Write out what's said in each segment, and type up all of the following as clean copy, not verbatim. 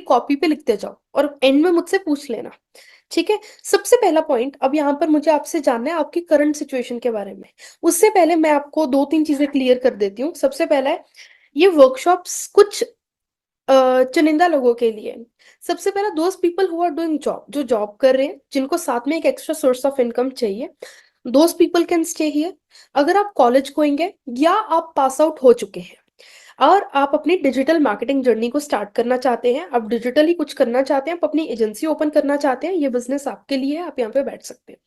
Copy पे लिखते जाओ और एंड में मुझसे पूछ लेना। ठीक है। सबसे पहला पॉइंट, अब यहाँ पर मुझे आपसे जानना है आपकी करंट सिचुएशन के बारे में। उससे पहले मैं आपको दो तीन चीजें क्लियर कर देती हूँ। सबसे पहला है, ये वर्कशॉप्स कुछ चुनिंदा लोगों के लिए है। सबसे पहला, those people who are doing job, जो जॉब कर रहे हैं, जिनको साथ में एक एक्स्ट्रा सोर्स ऑफ इनकम चाहिए, those people can stay here. अगर आप कॉलेज गोइंग है या आप पास आउट हो चुके हैं और आप अपनी डिजिटल मार्केटिंग जर्नी को स्टार्ट करना चाहते हैं, आप डिजिटली कुछ करना चाहते हैं, आप अपनी एजेंसी ओपन करना चाहते हैं, ये बिजनेस आपके लिए है, आप यहाँ पे बैठ सकते हैं।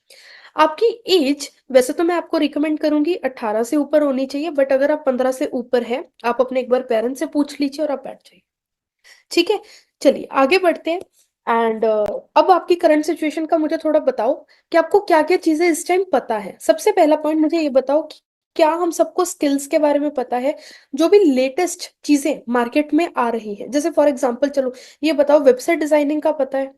आपकी एज, वैसे तो मैं आपको रिकमेंड करूंगी 18 से ऊपर होनी चाहिए, बट अगर आप 15 से ऊपर है, आप अपने एक बार पेरेंट्स से पूछ लीजिए और आप बैठ जाइए। ठीक है। चलिए आगे बढ़ते हैं। एंड अब आपकी करंट सिचुएशन का मुझे थोड़ा बताओ कि आपको क्या क्या चीजें इस टाइम पता है। सबसे पहला पॉइंट मुझे ये बताओ कि क्या हम सबको स्किल्स के बारे में पता है, जो भी लेटेस्ट चीजें मार्केट में आ रही हैं। जैसे फॉर एग्जांपल, चलो ये बताओ, वेबसाइट डिजाइनिंग का पता है?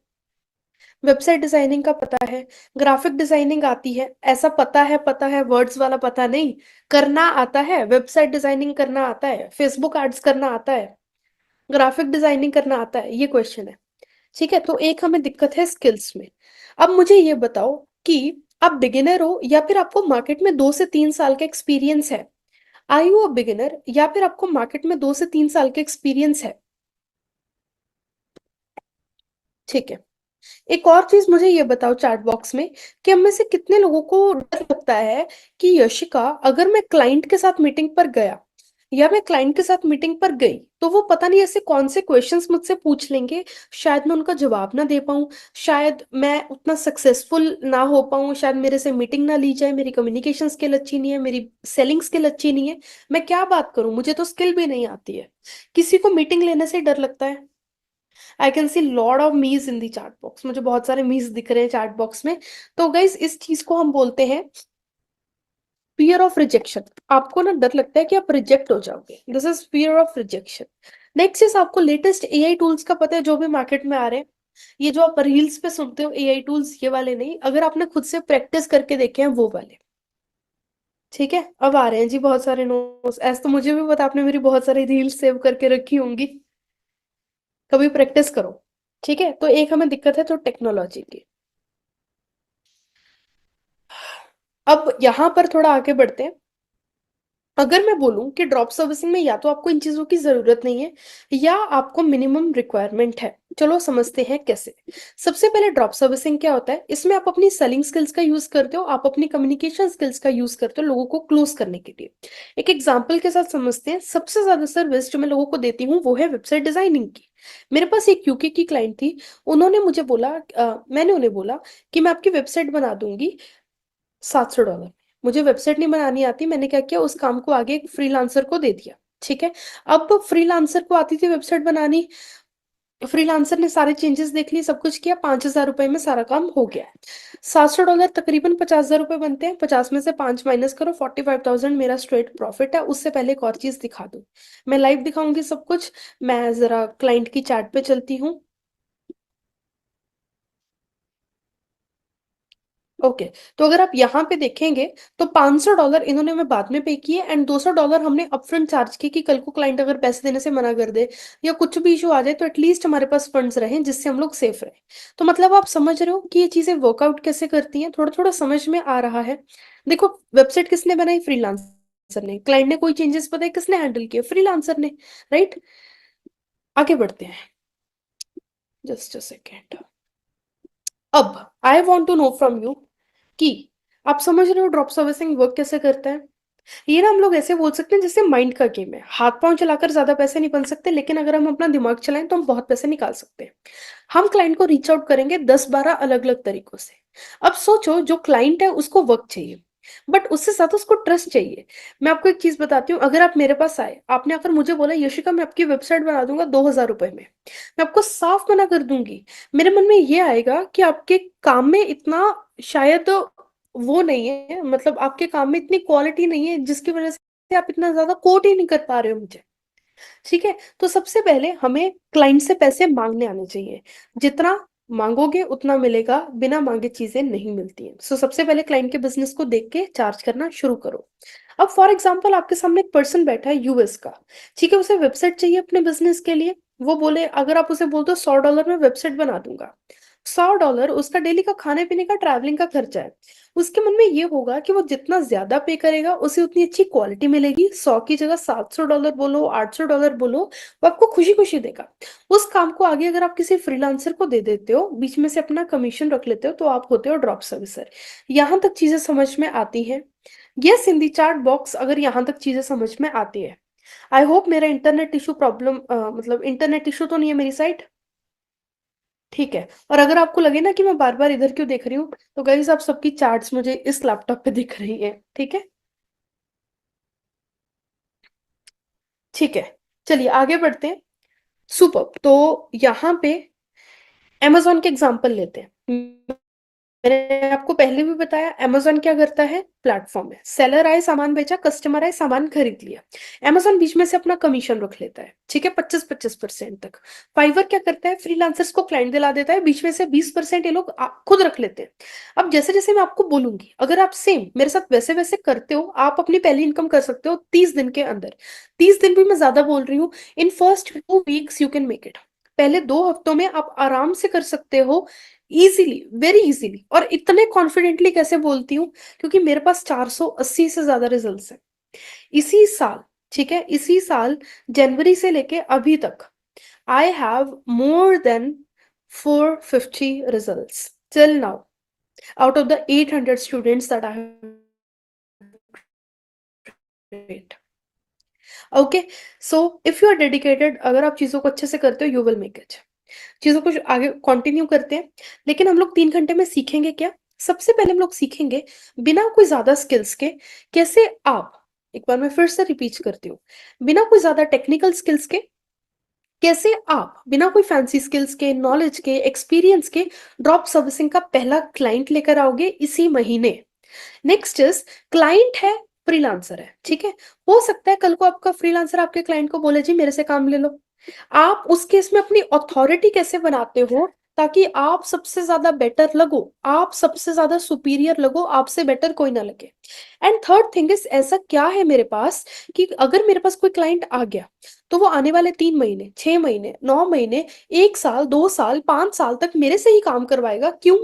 वेबसाइट डिजाइनिंग का पता है? ग्राफिक डिजाइनिंग आती है? ऐसा पता है, पता है वर्ड्स वाला पता नहीं, करना आता है? वेबसाइट डिजाइनिंग करना आता है? फेसबुक एड्स करना आता है? ग्राफिक डिजाइनिंग करना आता है? ये क्वेश्चन है। ठीक है, तो एक हमें दिक्कत है स्किल्स में। अब मुझे ये बताओ कि आप बिगिनर हो या फिर आपको मार्केट में 2 से 3 साल का एक्सपीरियंस है। आर यू अ बिगिनर या फिर आपको मार्केट में 2 से 3 साल का एक्सपीरियंस है? ठीक है। एक और चीज मुझे ये बताओ चैट बॉक्स में कि हम में से कितने लोगों को डर लगता है कि यशिका, अगर मैं क्लाइंट के साथ मीटिंग पर गया या मैं क्लाइंट के साथ मीटिंग पर गई तो वो पता नहीं ऐसे कौन से क्वेश्चंस मुझसे पूछ लेंगे, शायद मैं उनका जवाब ना दे पाऊं, शायद मैं उतना सक्सेसफुल ना हो पाऊं, शायद मेरे से मीटिंग ना ली जाए, मेरी कम्युनिकेशन स्किल अच्छी नहीं है, मेरी सेलिंग स्किल अच्छी नहीं है। मैं क्या बात करूं, मुझे तो स्किल भी नहीं आती है। किसी को मीटिंग लेने से डर लगता है। I can see Lord of मीज इन दी चैट बॉक्स, मुझे बहुत सारे मीज दिख रहे हैं चैट बॉक्स में। तो गाइज, इस चीज को हम बोलते हैं फियर ऑफ रिजेक्शन। आपको ना डर लगता है कि आप रिजेक्ट हो जाओगे, this is fear of rejection. Next is, आपको लेटेस्ट एआई टूल्स का पता है जो भी मार्केट में आ रहे हैं। ये जो आप रील्स पे सुनते हो एआई टूल्स, ये वाले नहीं, अगर आपने खुद से प्रैक्टिस करके देखे हैं वो वाले। ठीक है। अब आ रहे हैं जी बहुत सारे नोट्स, ऐसा तो मुझे भी पता, आपने मेरी बहुत सारी रील्स सेव करके रखी होंगी। कभी प्रैक्टिस करो। ठीक है, तो एक हमें दिक्कत है तो टेक्नोलॉजी की। अब यहां पर थोड़ा आगे बढ़ते हैं। अगर मैं बोलूं कि ड्रॉप सर्विसिंग में या तो आपको इन चीजों की जरूरत नहीं है या आपको मिनिमम रिक्वायरमेंट है। चलो समझते हैं कैसे। सबसे पहले, ड्रॉप सर्विसिंग क्या होता है? इसमें आप अपनी सेलिंग स्किल्स का यूज करते हो, आप अपनी कम्युनिकेशन स्किल्स का यूज करते हो लोगों को क्लोज करने के लिए। एक एग्जाम्पल के साथ समझते हैं। सबसे ज्यादा सर्विस जो मैं लोगों को देती हूँ वो है वेबसाइट डिजाइनिंग की। मेरे पास एक यूके की क्लाइंट थी। उन्होंने मुझे बोला, मैंने उन्हें बोला कि मैं आपकी वेबसाइट बना दूंगी $700। मुझे वेबसाइट नहीं बनानी आती, मैंने क्या किया, उस काम को आगे एक फ्रीलांसर को दे दिया। ठीक है। अब फ्रीलांसर को आती थी वेबसाइट बनानी, फ्रीलांसर ने सारे चेंजेस देख लिए, सब कुछ किया, $5000 में सारा काम हो गया। $700 तकरीबन $50,000 बनते हैं, 50 में से 5 माइनस करो, 45,000 मेरा स्ट्रेट प्रॉफिट है। उससे पहले एक और चीज दिखा दूं, मैं लाइव दिखाऊंगी सब कुछ। मैं जरा क्लाइंट की चैट पे चलती हूँ। ओके। तो अगर आप यहाँ पे देखेंगे तो $500 इन्होंने हमें बाद में पे किए एंड $200 हमने अपफ्रंट चार्ज किए कि कल को क्लाइंट अगर पैसे देने से मना कर दे या कुछ भी इशू आ जाए तो एटलीस्ट हमारे पास फंड्स रहे जिससे हम लोग सेफ रहे। तो मतलब आप समझ रहे हो कि ये चीजें वर्कआउट कैसे करती हैं, थोड़ा थोड़ा समझ में आ रहा है। देखो, वेबसाइट किसने बनाई? फ्रीलांसर ने। क्लाइंट ने कोई चेंजेस बताए, किसने हैंडल किया? फ्रीलांसर ने। राइट। आगे बढ़ते हैं। Just a second. अब I want to know from you कि आप समझ रहे हो ड्रॉप सर्विसिंग वर्क कैसे करता है। ये ना हम लोग ऐसे बोल सकते हैं जैसे माइंड का गेम है, हाथ पांव चलाकर ज्यादा पैसे नहीं बन सकते, लेकिन अगर हम अपना दिमाग चलाएं तो हम बहुत पैसे निकाल सकते हैं। हम क्लाइंट को रीच आउट करेंगे 10-12 अलग अलग तरीकों से। अब सोचो, जो क्लाइंट है उसको वर्क चाहिए, बट उससे साथ उसको ट्रस्ट चाहिए। मैं आपको एक चीज बताती हूँ, अगर आप मेरे पास आए, आपने अगर मुझे बोला यशिका मैं आपकी वेबसाइट बना दूंगा $2000 में, मैं आपको साफ मना कर दूंगी। मेरे मन में ये आएगा कि आपके काम में इतना शायद वो नहीं है, मतलब आपके काम में इतनी क्वालिटी नहीं है जिसकी वजह से आप इतना ज्यादा कोट ही नहीं कर पा रहे हो मुझे। ठीक है। तो सबसे पहले हमें क्लाइंट से पैसे मांगने आने चाहिए। जितना मांगोगे उतना मिलेगा, बिना मांगे चीजें नहीं मिलती हैं। सो सबसे पहले क्लाइंट के बिजनेस को देख के चार्ज करना शुरू करो। अब फॉर एग्जाम्पल आपके सामने एक पर्सन बैठा है यूएस का। ठीक है, उसे वेबसाइट चाहिए अपने बिजनेस के लिए, वो बोले, अगर आप उसे बोल दो $100 में वेबसाइट बना दूंगा, $100 उसका डेली का खाने पीने का ट्रैवलिंग का खर्चा है। उसके मन में ये होगा कि वो जितना ज्यादा पे करेगा उसे उतनी अच्छी क्वालिटी मिलेगी। 100 की जगह $700 बोलो, $800 बोलो, वो आपको खुशी खुशी देगा। उस काम को आगे अगर आप किसी फ्रीलांसर को दे देते हो, बीच में से अपना कमीशन रख लेते हो, तो आप होते हो ड्रॉप सर्विसर। यहां तक चीजें समझ में आती हैं? Yes, in the chart box अगर यहां तक चीजें समझ में आती है। आई होप मेरा इंटरनेट इशू प्रॉब्लम मतलब इंटरनेट इशू तो नहीं है मेरी साइड? ठीक है। और अगर आपको लगे ना कि मैं बार बार इधर क्यों देख रही हूँ, तो गाइस आप सबकी चार्ट्स मुझे इस लैपटॉप पे दिख रही है, ठीक है? ठीक है, चलिए आगे बढ़ते हैं। सुपर। तो यहाँ पे amazon के एग्जांपल लेते हैं। मैंने आपको पहले भी बताया, amazon क्या करता है? प्लेटफॉर्म है। सेलर आए, सामान बेचा, कस्टमर आए, सामान खरीद लिया। amazon बीच में से अपना कमीशन रख लेता है, ठीक है, 25-25% तक। फाइवर क्या करता है? फ्रीलांसर्स को क्लाइंट दिला देता है, बीच में से 20% ये लोग खुद रख लेते हैं। अब जैसे जैसे मैं आपको बोलूंगी, अगर आप सेम मेरे साथ वैसे वैसे करते हो, आप अपनी पहली इनकम कर सकते हो 30 दिन के अंदर। 30 दिन भी मैं ज्यादा बोल रही हूँ। In first 2 weeks you can make it. पहले 2 हफ्तों में आप आराम से कर सकते हो, इजीली, वेरी इजीली। और इतने कॉन्फिडेंटली कैसे बोलती हूँ? क्योंकि मेरे पास 480 से ज्यादा रिजल्ट्स हैं इसी साल। ठीक है, इसी साल जनवरी से लेके अभी तक I have more than 450 results till now, out of the 800 students that I have trained. Okay, so if you are dedicated, अगर आप चीजों को अच्छे से करते हो, यू विल मेक इट। चीजों को आगे कंटिन्यू करते हैं। लेकिन हम लोग 3 घंटे में सीखेंगे क्या? सबसे पहले हम लोग सीखेंगे बिना कोई ज्यादा स्किल्स के, कैसे आप, एक बार मैं फिर से रिपीट करती हूँ, बिना कोई ज्यादा टेक्निकल स्किल्स के, कैसे आप बिना कोई फैंसी स्किल्स के, नॉलेज के, एक्सपीरियंस के ड्रॉप सर्विसिंग का पहला क्लाइंट लेकर आओगे इसी महीने। नेक्स्ट इज, क्लाइंट है, फ्रीलांसर है, ठीक है। हो सकता है कल को आपका फ्रीलांसर आपके क्लाइंट को बोले जी मेरे से काम ले लो। आप उस केस में अपनी अथॉरिटी कैसे बनाते हो ताकि आप सबसे ज्यादा बेटर लगो, आप सबसे ज्यादा सुपीरियर लगो, आपसे बेटर कोई ना लगे। एंड थर्ड थिंग इज, ऐसा क्या है मेरे पास कि अगर मेरे पास कोई क्लाइंट आ गया, तो वो आने वाले 3 महीने, 6 महीने, 9 महीने, 1 साल, 2 साल, 5 साल तक मेरे से ही काम करवाएगा। क्यों?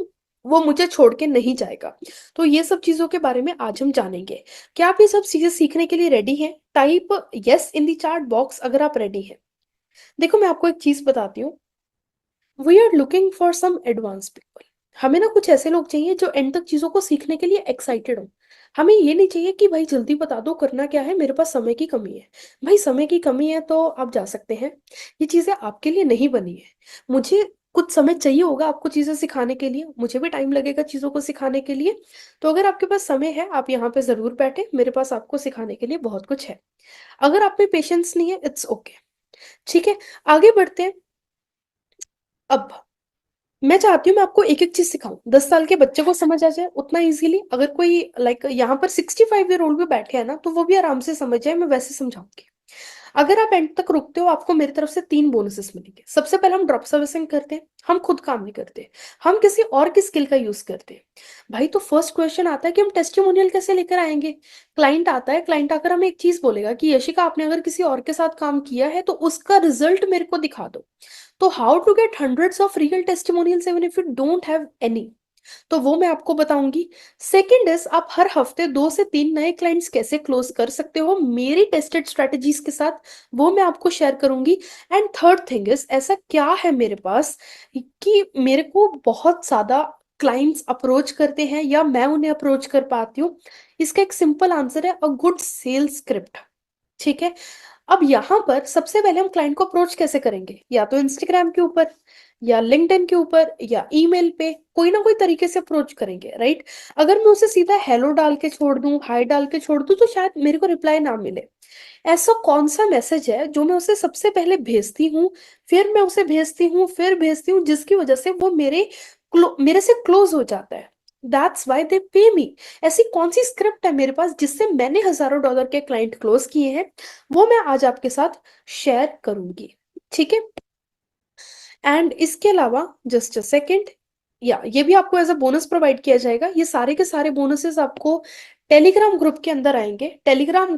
वो मुझे छोड़ के नहीं जाएगा। तो ये सब चीजों के बारे में आज हम जानेंगे। क्या आप ये सब चीजें सीखने के लिए रेडी हैं? Type yes in the chart box अगर आप रेडी हैं। देखो मैं आपको एक चीज बताती हूँ, we are looking for some advance people. हमें ना कुछ ऐसे लोग चाहिए जो एंड तक चीजों को सीखने के लिए एक्साइटेड हो। हमें ये नहीं चाहिए कि भाई जल्दी बता दो करना क्या है, मेरे पास समय की कमी है। भाई समय की कमी है तो आप जा सकते हैं, ये चीजें आपके लिए नहीं बनी है। मुझे कुछ समय चाहिए होगा आपको चीजें सिखाने के लिए, मुझे भी टाइम लगेगा चीजों को सिखाने के लिए। तो अगर आपके पास समय है, आप यहाँ पे जरूर बैठे, मेरे पास आपको सिखाने के लिए बहुत कुछ है। अगर आप में पेशेंस नहीं है, इट्स ओके, ठीक है। आगे बढ़ते हैं। अब मैं चाहती हूँ मैं आपको एक एक चीज सिखाऊं, 10 साल के बच्चे को समझ आ जाए उतना इजीली। अगर कोई लाइक यहाँ पर 65 ईयर ओल्ड भी बैठे हैं ना, तो वो भी आराम से समझ जाए, मैं वैसे समझाऊंगी। अगर आप एंड तक रुकते हो, आपको मेरी तरफ से 3 बोनसेस मिलेंगे। सबसे पहले हम ड्रॉप सर्विसिंग करते हैं, हम खुद काम नहीं करते, हम किसी और की स्किल का यूज करते हैं। भाई तो फर्स्ट क्वेश्चन आता है कि हम टेस्टिमोनियल कैसे लेकर आएंगे? क्लाइंट आता है, क्लाइंट आकर हमें एक चीज बोलेगा कि यशिका आपने अगर किसी और के साथ काम किया है तो उसका रिजल्ट मेरे को दिखा दो। तो how to get hundreds of real testimonials even if you don't have any, तो वो मैं आपको बताऊंगी। सेकंड इज, आप हर हफ्ते 2 से 3 नए क्लाइंट्स कैसे क्लोज कर सकते हो मेरी टेस्टेड स्ट्रेटजीज के साथ, वो मैं आपको शेयर करूंगी। एंड थर्ड थिंग इज, ऐसा क्या है मेरे पास कि मेरे को बहुत ज्यादा क्लाइंट्स अप्रोच करते हैं या मैं उन्हें अप्रोच कर पाती हूँ? इसका एक सिंपल आंसर है, अ गुड सेल्स स्क्रिप्ट, ठीक है। अब यहाँ पर सबसे पहले हम क्लाइंट को अप्रोच कैसे करेंगे? या तो इंस्टाग्राम के ऊपर, या लिंक्डइन के ऊपर, या ईमेल पे, कोई ना कोई तरीके से अप्रोच करेंगे, राइट? अगर मैं उसे सीधा हेलो डाल के छोड़ दूं, हाय डाल के छोड़ दूं, तो शायद मेरे को रिप्लाई ना मिले। ऐसा कौन सा मैसेज है जो मैं उसे सबसे पहले भेजती हूँ, फिर मैं उसे भेजती हूँ, फिर भेजती हूँ, जिसकी वजह से वो मेरे से क्लोज हो जाता है? दैट्स वाई दे पे मी। ऐसी कौन सी स्क्रिप्ट है मेरे पास जिससे मैंने हजारों डॉलर के क्लाइंट क्लोज किए हैं, वो मैं आज आपके साथ शेयर करूंगी, ठीक है। एंड इसके अलावा जस्ट अ सेकेंड, या ये भी आपको एज अ बोनस प्रोवाइड किया जाएगा। ये सारे के सारे बोनसेस आपको टेलीग्राम ग्रुप के अंदर आएंगे। टेलीग्राम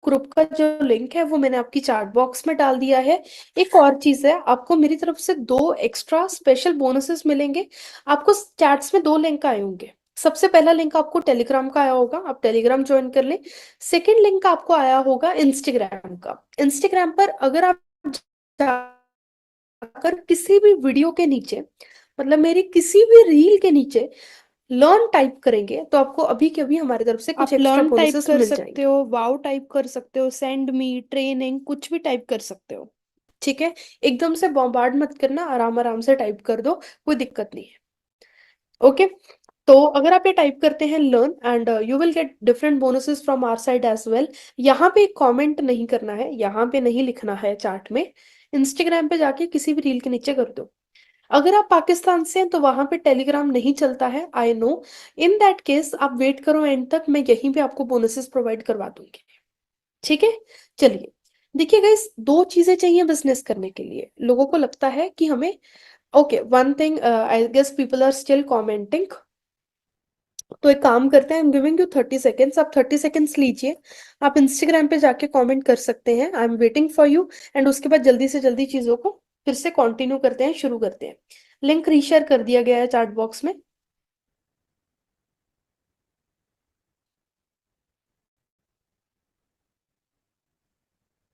ग्रुप का जो लिंक है वो मैंने आपकी चैट बॉक्स में डाल दिया है। एक और चीज है, आपको मेरी तरफ से 2 एक्स्ट्रा स्पेशल बोनसेस मिलेंगे। आपको चैट्स में 2 लिंक आए होंगे। सबसे पहला लिंक आपको टेलीग्राम का आया होगा, आप टेलीग्राम ज्वाइन कर लें। सेकेंड लिंक आपको आया होगा इंस्टाग्राम का। इंस्टाग्राम पर अगर आप जाकर किसी भी वीडियो के नीचे, मतलब मेरी किसी भी रील के नीचे लर्न टाइप करेंगे तो आपको अभी के अभी हमारी तरफ से कुछ आप एक्स्ट्रा लर्न टाइप बोनसेस कर मिल सकते जाएंगे। हो, वाव टाइप कर सकते हो, सेंड मी, ट्रेनिंग, कुछ भी टाइप कर सकते हो। ठीक है, एकदम से बॉम्बार्ड मत करना, आराम आराम से टाइप कर दो, कोई दिक्कत नहीं है। ओके, तो अगर आप ये टाइप करते हैं learn and you will get different bonuses from our side as well. यहाँ पे कमेंट नहीं करना है, यहाँ पे नहीं लिखना है चैट में। इंस्टाग्राम पे जाके किसी भी रील के नीचे कर दो। अगर आप पाकिस्तान से हैं तो वहां पे टेलीग्राम नहीं चलता है, I know. In that case आप वेट करो एंड तक, मैं यहीं पे आपको बोनसेस प्रोवाइड करवा दूंगी। ठीक है, चलिए। देखिए गाइस, 2 चीजें चाहिए बिजनेस करने के लिए। लोगों को लगता है कि हमें, okay, one thing, I guess people are still commenting. तो एक काम करते हैं, I am giving you 30 seconds, आप 30 सेकेंड्स लीजिए। आप इंस्टाग्राम पे जाके कमेंट कर सकते हैं, I am waiting for you. And उसके बाद जल्दी से जल्दी चीजों को फिर से कंटिन्यू करते हैं, शुरू करते हैं। लिंक रीशेयर कर दिया गया है चैट बॉक्स में।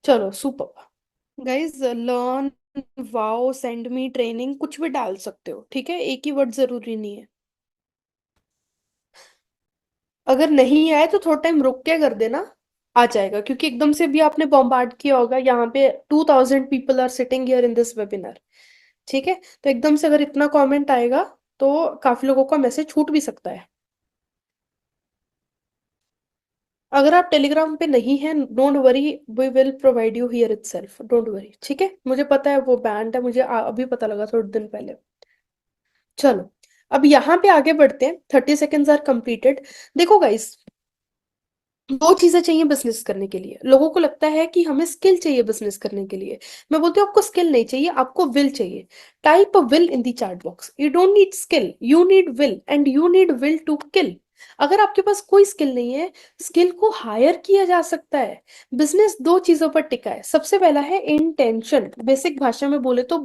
चलो super. Guys learn, wow, send me, training, कुछ भी डाल सकते हो, ठीक है, एक ही वर्ड जरूरी नहीं है। अगर नहीं आए तो थोड़ा टाइम रुक के कर देना, आ जाएगा। क्योंकि एकदम से भी आपने बॉम्बार्ड किया होगा, यहाँ पे 2000 people are sitting here in this webinar. ठीक है, तो एकदम से अगर इतना कमेंट आएगा तो काफी लोगों का मैसेज छूट भी सकता है। अगर आप टेलीग्राम पे नहीं हैं, don't worry, we will provide you here itself, don't worry. ठीक है, मुझे पता है वो बैंड है, मुझे अभी पता लगा थोड़े दिन पहले। चलो, अब यहाँ पे आगे बढ़ते हैं। 30 सेकेंड्स आर कंप्लीटेड। देखो गाइस, 2 चीजें चाहिए बिजनेस करने के लिए। लोगों को लगता है कि हमें स्किल चाहिए बिजनेस करने के लिए। मैं बोलती हूँ आपको स्किल नहीं चाहिए, आपको विल चाहिए। Type a will in the chat box. You don't need skill, you need will, and you need will to kill. अगर आपके पास कोई स्किल नहीं है, स्किल को हायर किया जा सकता है। बिजनेस 2 चीजों पर टिका है। सबसे पहला है इंटेंशन, बेसिक भाषा में बोले तो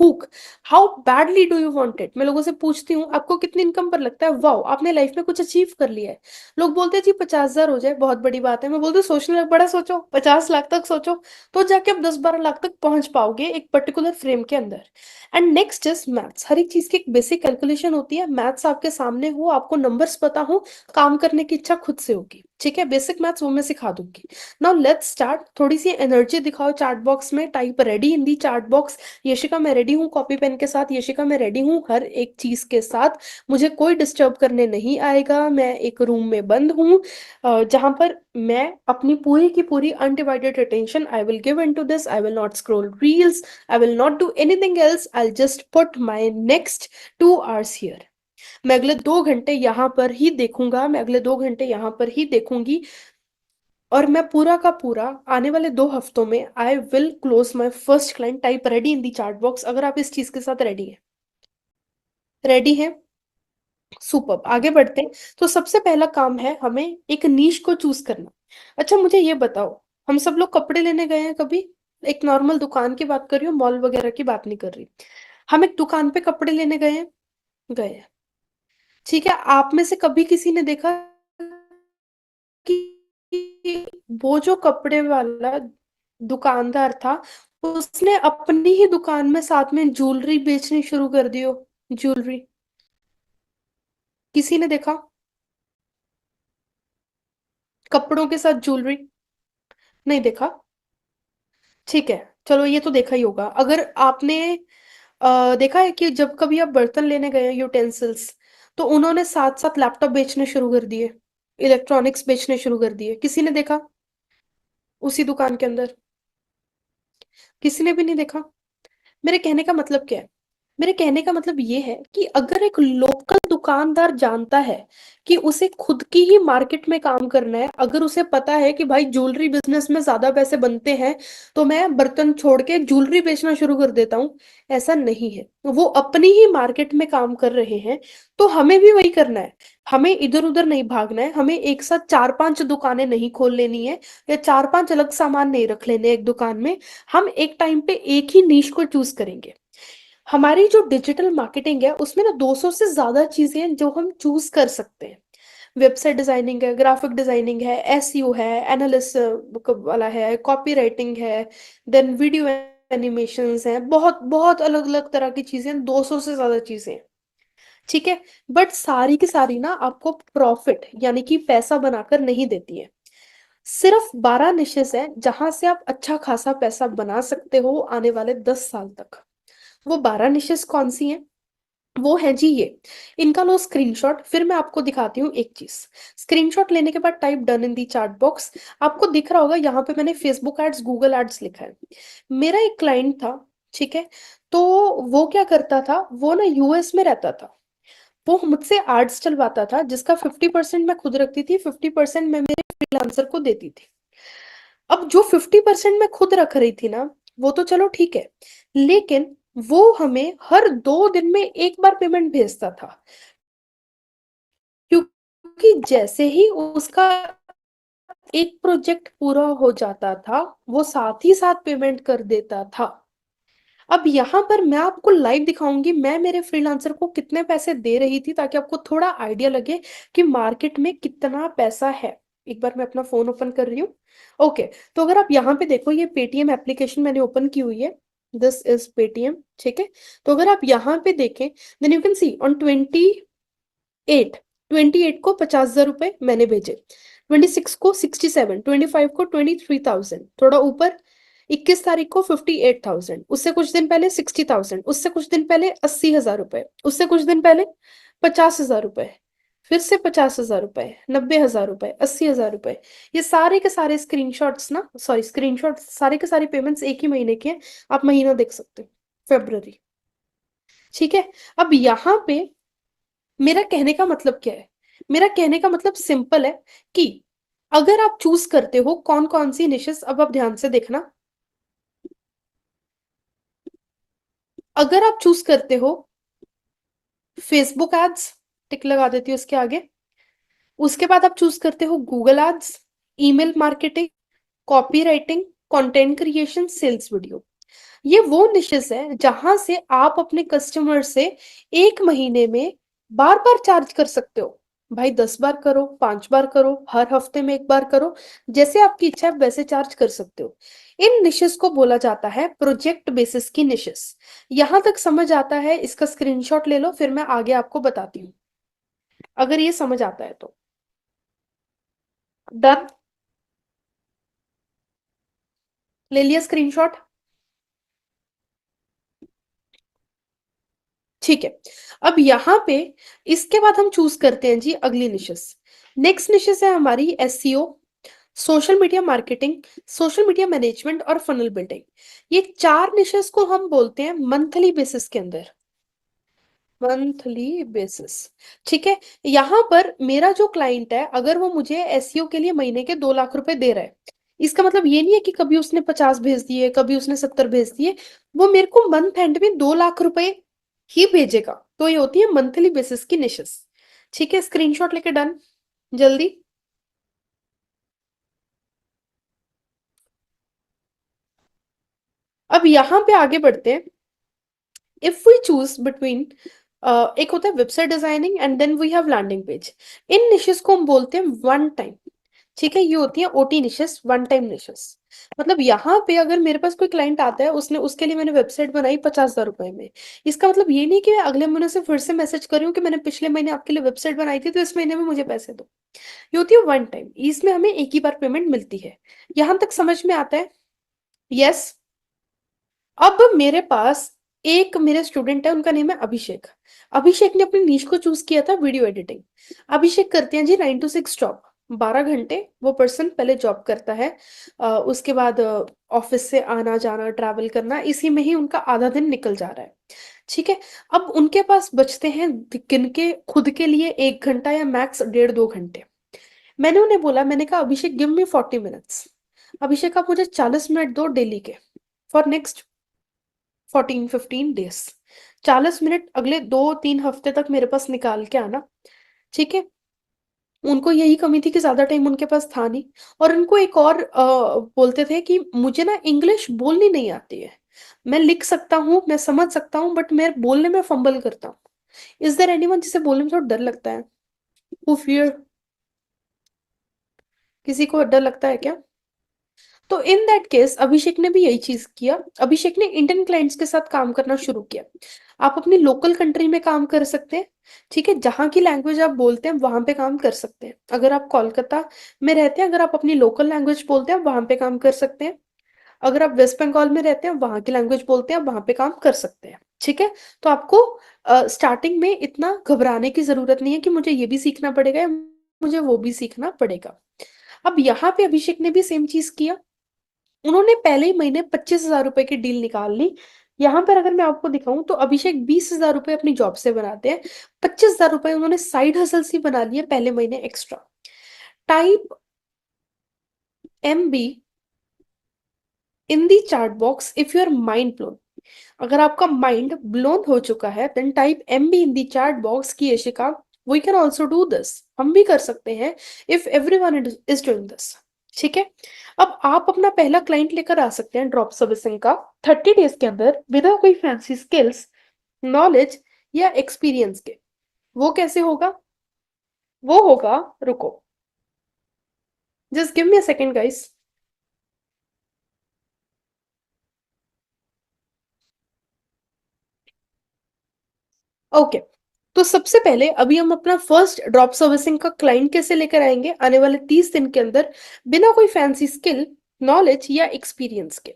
भूख। How badly do you want it. मैं लोगों से पूछती हूँ आपको कितनी इनकम पर लगता है, वाओ आपने लाइफ में कुछ अचीव कर लिया है। लोग बोलते हैं जी 50,000 हो जाए बहुत बड़ी बात है। मैं बोलती हूँ सोचने लग, बड़ा सोचो, 50 लाख तक सोचो, तो जाके आप 10-12 लाख तक पहुंच पाओगे एक पर्टिकुलर फ्रेम के अंदर। And next is maths. हर एक चीज की एक बेसिक कैलकुलेशन होती है। मैथ्स आपके सामने हो, आपको नंबर्स पता हो, काम करने की इच्छा खुद से होगी। ठीक है, बेसिक मैथ्स वो मैं सिखा दूंगी। Now let's start. थोड़ी सी एनर्जी दिखाओ चैट बॉक्स में, type ready in the chat box. Yashika मैं रेडी हूँ कॉपी पेन के साथ, यशिका मैं रेडी हूँ हर एक चीज के साथ। मुझे कोई डिस्टर्ब करने नहीं आएगा। मैं एक रूम में बंद हूँ, जहां पर मैं अपनी पूरी की पूरी undivided attention I will give into this. I will not scroll reels, I will not do anything else, I just put my next 2 hours here. मैं अगले 2 घंटे यहाँ पर ही देखूंगा, मैं अगले 2 घंटे यहाँ पर ही देखूंगी। और मैं पूरा का पूरा आने वाले 2 हफ्तों में I will close my first client. Type ready in the chart box अगर आप इस चीज के साथ रेडी है। रेडी है, सुपर। आगे बढ़ते हैं। तो सबसे पहला काम है हमें एक नीश को चूज करना। अच्छा मुझे ये बताओ, हम सब लोग कपड़े लेने गए हैं कभी? एक नॉर्मल दुकान की बात कर रही हूँ, मॉल वगैरह की बात नहीं कर रही। हम एक दुकान पे कपड़े लेने गए हैं, गए हैं। ठीक है, आप में से कभी किसी ने देखा कि वो जो कपड़े वाला दुकानदार था, उसने अपनी ही दुकान में साथ में ज्वेलरी बेचनी शुरू कर दी हो? ज्वेलरी, किसी ने देखा? कपड़ों के साथ ज्वेलरी नहीं देखा? ठीक है, चलो ये तो देखा ही होगा। अगर आपने देखा है कि जब कभी आप बर्तन लेने गए यूटेंसिल्स, तो उन्होंने साथ साथ लैपटॉप बेचने शुरू कर दिए, इलेक्ट्रॉनिक्स बेचने शुरू कर दिए। किसी ने देखा उसी दुकान के अंदर? किसी ने भी नहीं देखा। मेरे कहने का मतलब क्या है? मेरे कहने का मतलब ये है कि अगर एक लोकल दुकानदार जानता है कि उसे खुद की ही मार्केट में काम करना है, अगर उसे पता है कि भाई ज्वेलरी बिजनेस में ज्यादा पैसे बनते हैं तो मैं बर्तन छोड़ के ज्वेलरी बेचना शुरू कर देता हूँ, ऐसा नहीं है। वो अपनी ही मार्केट में काम कर रहे हैं, तो हमें भी वही करना है। हमें इधर उधर नहीं भागना है, हमें एक साथ चार पांच दुकानें नहीं खोल लेनी है, या चार पांच अलग सामान नहीं रख लेने एक दुकान में। हम एक टाइम पे एक ही नीश को चूज करेंगे। हमारी जो डिजिटल मार्केटिंग है उसमें ना 200 से ज्यादा चीजें हैं जो हम चूज कर सकते हैं। वेबसाइट डिजाइनिंग है, ग्राफिक डिजाइनिंग है, एसईओ है, एनालिस्ट वाला है, कॉपी राइटिंग है, देन वीडियो एनिमेशंस हैं, बहुत बहुत अलग अलग तरह की चीजें, 200 से ज्यादा चीजें हैं। ठीक है। बट सारी की सारी ना आपको प्रॉफिट यानी कि पैसा बनाकर नहीं देती है। सिर्फ 12 निशेस है जहां से आप अच्छा खासा पैसा बना सकते हो आने वाले 10 साल तक। वो 12 निशेस कौन सी हैं? वो है जी ये। इनका लो स्क्रीनशॉट, फिर मैं आपको दिखाती हूँ एक चीज। स्क्रीनशॉट लेने के बाद type done in the chat box. आपको दिख रहा होगा यहाँ पे मैंने फेसबुक एड्स, गूगल एड्स लिखा है। मेरा एक क्लाइंट था, ठीक है। तो वो क्या करता था, वो ना यूएस में रहता था। वो मुझसे एड्स चलवाता था जिसका 50% मैं खुद रखती थी, 50% मैं मेरे फ्रीलांसर को देती थी। अब जो 50% मैं खुद रख रही थी ना, वो तो चलो ठीक है, लेकिन वो हमें हर 2 दिन में एक बार पेमेंट भेजता था, क्योंकि जैसे ही उसका एक प्रोजेक्ट पूरा हो जाता था वो साथ ही साथ पेमेंट कर देता था। अब यहाँ पर मैं आपको लाइव दिखाऊंगी मैं मेरे फ्रीलांसर को कितने पैसे दे रही थी, ताकि आपको थोड़ा आइडिया लगे कि मार्केट में कितना पैसा है। एक बार मैं अपना फोन ओपन कर रही हूँ। ओके। तो अगर आप यहाँ पे देखो, ये पेटीएम एप्लीकेशन मैंने ओपन की हुई है। दिस इज पेटीएम, ठीक है। तो अगर आप यहाँ पे देखें, then you can see on 28 को 50,000 रुपए मैंने भेजे, 26 को 67, 25 को 23,000, थोड़ा ऊपर 21 तारीख को 58,000, उससे कुछ दिन पहले 60,000, उससे कुछ दिन पहले 80,000 रुपए, उससे कुछ दिन पहले 50,000 रुपए, फिर से 50,000 रुपए, 90,000 रुपए, 80,000 रुपए। ये सारे के सारे स्क्रीनशॉट्स ना, सॉरी स्क्रीनशॉट, सारे के सारे पेमेंट्स एक ही महीने के हैं। आप महीना देख सकते हो, फेब्रवरी। ठीक है। अब यहाँ पे मेरा कहने का मतलब क्या है? मेरा कहने का मतलब सिंपल है कि अगर आप चूज करते हो कौन कौन सी निशेस, अब आप ध्यान से देखना। अगर आप चूज करते हो फेसबुक एड्स, टिक लगा देती हूँ उसके आगे। उसके बाद आप चूज करते हो Google ads, email marketing, copy writing, content creation, sales video. ये वो निशेस है जहां से आप अपने कस्टमर से एक महीने में बार बार चार्ज कर सकते हो। भाई 10 बार करो, 5 बार करो, हर हफ्ते में एक बार करो, जैसे आपकी इच्छा है वैसे चार्ज कर सकते हो। इन निशेस को बोला जाता है प्रोजेक्ट बेसिस की निशेस। यहां तक समझ आता है? इसका स्क्रीनशॉट ले लो, फिर मैं आगे आपको बताती हूँ, अगर ये समझ आता है तो। डन। ले लिया स्क्रीनशॉट? ठीक है। अब यहाँ पे इसके बाद हम चूज करते हैं जी अगली निशेस। नेक्स्ट निशेस है हमारी SEO, social media marketing, social media management और फनल बिल्डिंग। ये चार निशेस को हम बोलते हैं मंथली बेसिस के अंदर, मंथली बेसिस। ठीक है। यहाँ पर मेरा जो क्लाइंट है, अगर वो मुझे एसईओ के लिए महीने के 2 लाख रुपए दे रहा है, इसका मतलब ये नहीं है कि कभी उसने 50 भेज दिए, कभी उसने 70 भेज दिए। वो मेरे को मंथ एंड में 2 लाख रुपए ही भेजेगा। तो ये होती है मंथली बेसिस की निशेस। ठीक है। स्क्रीनशॉट लेके डन, जल्दी। अब यहाँ पे आगे बढ़ते हैं। इफ वी चूज बिटवीन, एक होता है website designing and then we have landing page. इन निशेस को हम बोलते हैं वन टाइम। ठीक है। ये होती है OT niches, one time niches. मतलब यहाँ पे अगर मेरे पास कोई क्लाइंट आता है, उसने, उसके लिए मैंने वेबसाइट बनाई 50,000 रुपए में, इसका मतलब ये नहीं कि मैं अगले महीने से फिर से मैसेज कर रही हूँ कि मैंने पिछले महीने आपके लिए वेबसाइट बनाई थी तो इस महीने में मुझे पैसे दो। ये होती है वन टाइम, इसमें हमें एक ही बार पेमेंट मिलती है। यहां तक समझ में आता है? यस। अब मेरे पास एक मेरे स्टूडेंट है, उनका नेम है अभिषेक। अभिषेक ने अपनी नीश को चूज किया था वीडियो एडिटिंग। अभिषेक करते हैं जी 9 to 6 जॉब। 12 घंटे वो पर्सन पहले जॉब करता है, उसके बाद ऑफिस से आना जाना ट्रैवल करना, इसी में ही उनका आधा दिन निकल जा रहा है। ठीक है। अब उनके पास बचते हैं गिन के खुद के लिए 1 घंटा या मैक्स 1.5 2 घंटे। मैंने उन्हें बोला, मैंने कहा अभिषेक गिव मी 40 मिनट्स। अभिषेक आप मुझे 40 मिनट दो डेली के, फॉर नेक्स्ट 14 15 डेज। 40 मिनट अगले 2 3 हफ्ते तक मेरे पास निकाल के आना। ठीक है। उनको यही कमी थी कि ज्यादा टाइम उनके पास था नहीं। और उनको एक और बोलते थे कि मुझे ना इंग्लिश बोलनी नहीं आती है, मैं लिख सकता हूँ, मैं समझ सकता हूँ, बट मैं बोलने में फंबल करता हूँ। इज देयर एनीवन जिसे बोलने में थोड़ा डर लगता है? Who fear? किसी को डर लगता है क्या? तो इन दैट केस अभिषेक ने भी यही चीज किया। अभिषेक ने इंडियन क्लाइंट्स के साथ काम करना शुरू किया। आप अपनी लोकल कंट्री में काम कर सकते हैं। ठीक है, जहां की लैंग्वेज आप बोलते हैं वहां पे काम कर सकते हैं। अगर आप कोलकाता में रहते हैं, अगर आप अपनी लोकल लैंग्वेज बोलते हैं वहां पे काम कर सकते हैं। अगर आप वेस्ट बंगाल में रहते हैं, वहां की लैंग्वेज बोलते हैं, वहां पे काम कर सकते हैं। ठीक है। तो आपको स्टार्टिंग में इतना घबराने की जरूरत नहीं है कि मुझे ये भी सीखना पड़ेगा या मुझे वो भी सीखना पड़ेगा। अब यहाँ पे अभिषेक ने भी सेम चीज किया। उन्होंने पहले ही महीने 25,000 रुपए की डील निकाल ली। यहाँ पर अगर मैं आपको दिखाऊं तो अभिषेक 20,000 रुपए अपनी जॉब से बनाते हैं। 25,000 रुपए उन्होंने साइड हसल से बना लिए पहले महीने extra. Type MB in the chart box if your mind blown. अगर आपका माइंड ब्लोन हो चुका है then type MB in the chat box की Yashika we can also do this, हम भी कर सकते हैं if everyone is doing this. ठीक है। अब आप अपना पहला क्लाइंट लेकर आ सकते हैं ड्रॉप सर्विसिंग का 30 डेज के अंदर बिना कोई फैंसी स्किल्स, नॉलेज या एक्सपीरियंस के। वो कैसे होगा? वो होगा, रुको, just give me a second guys. Okay. तो सबसे पहले अभी हम अपना फर्स्ट ड्रॉप सर्विसिंग का क्लाइंट कैसे लेकर आएंगे आने वाले 30 दिन के अंदर बिना कोई फैंसी स्किल, नॉलेज या एक्सपीरियंस के।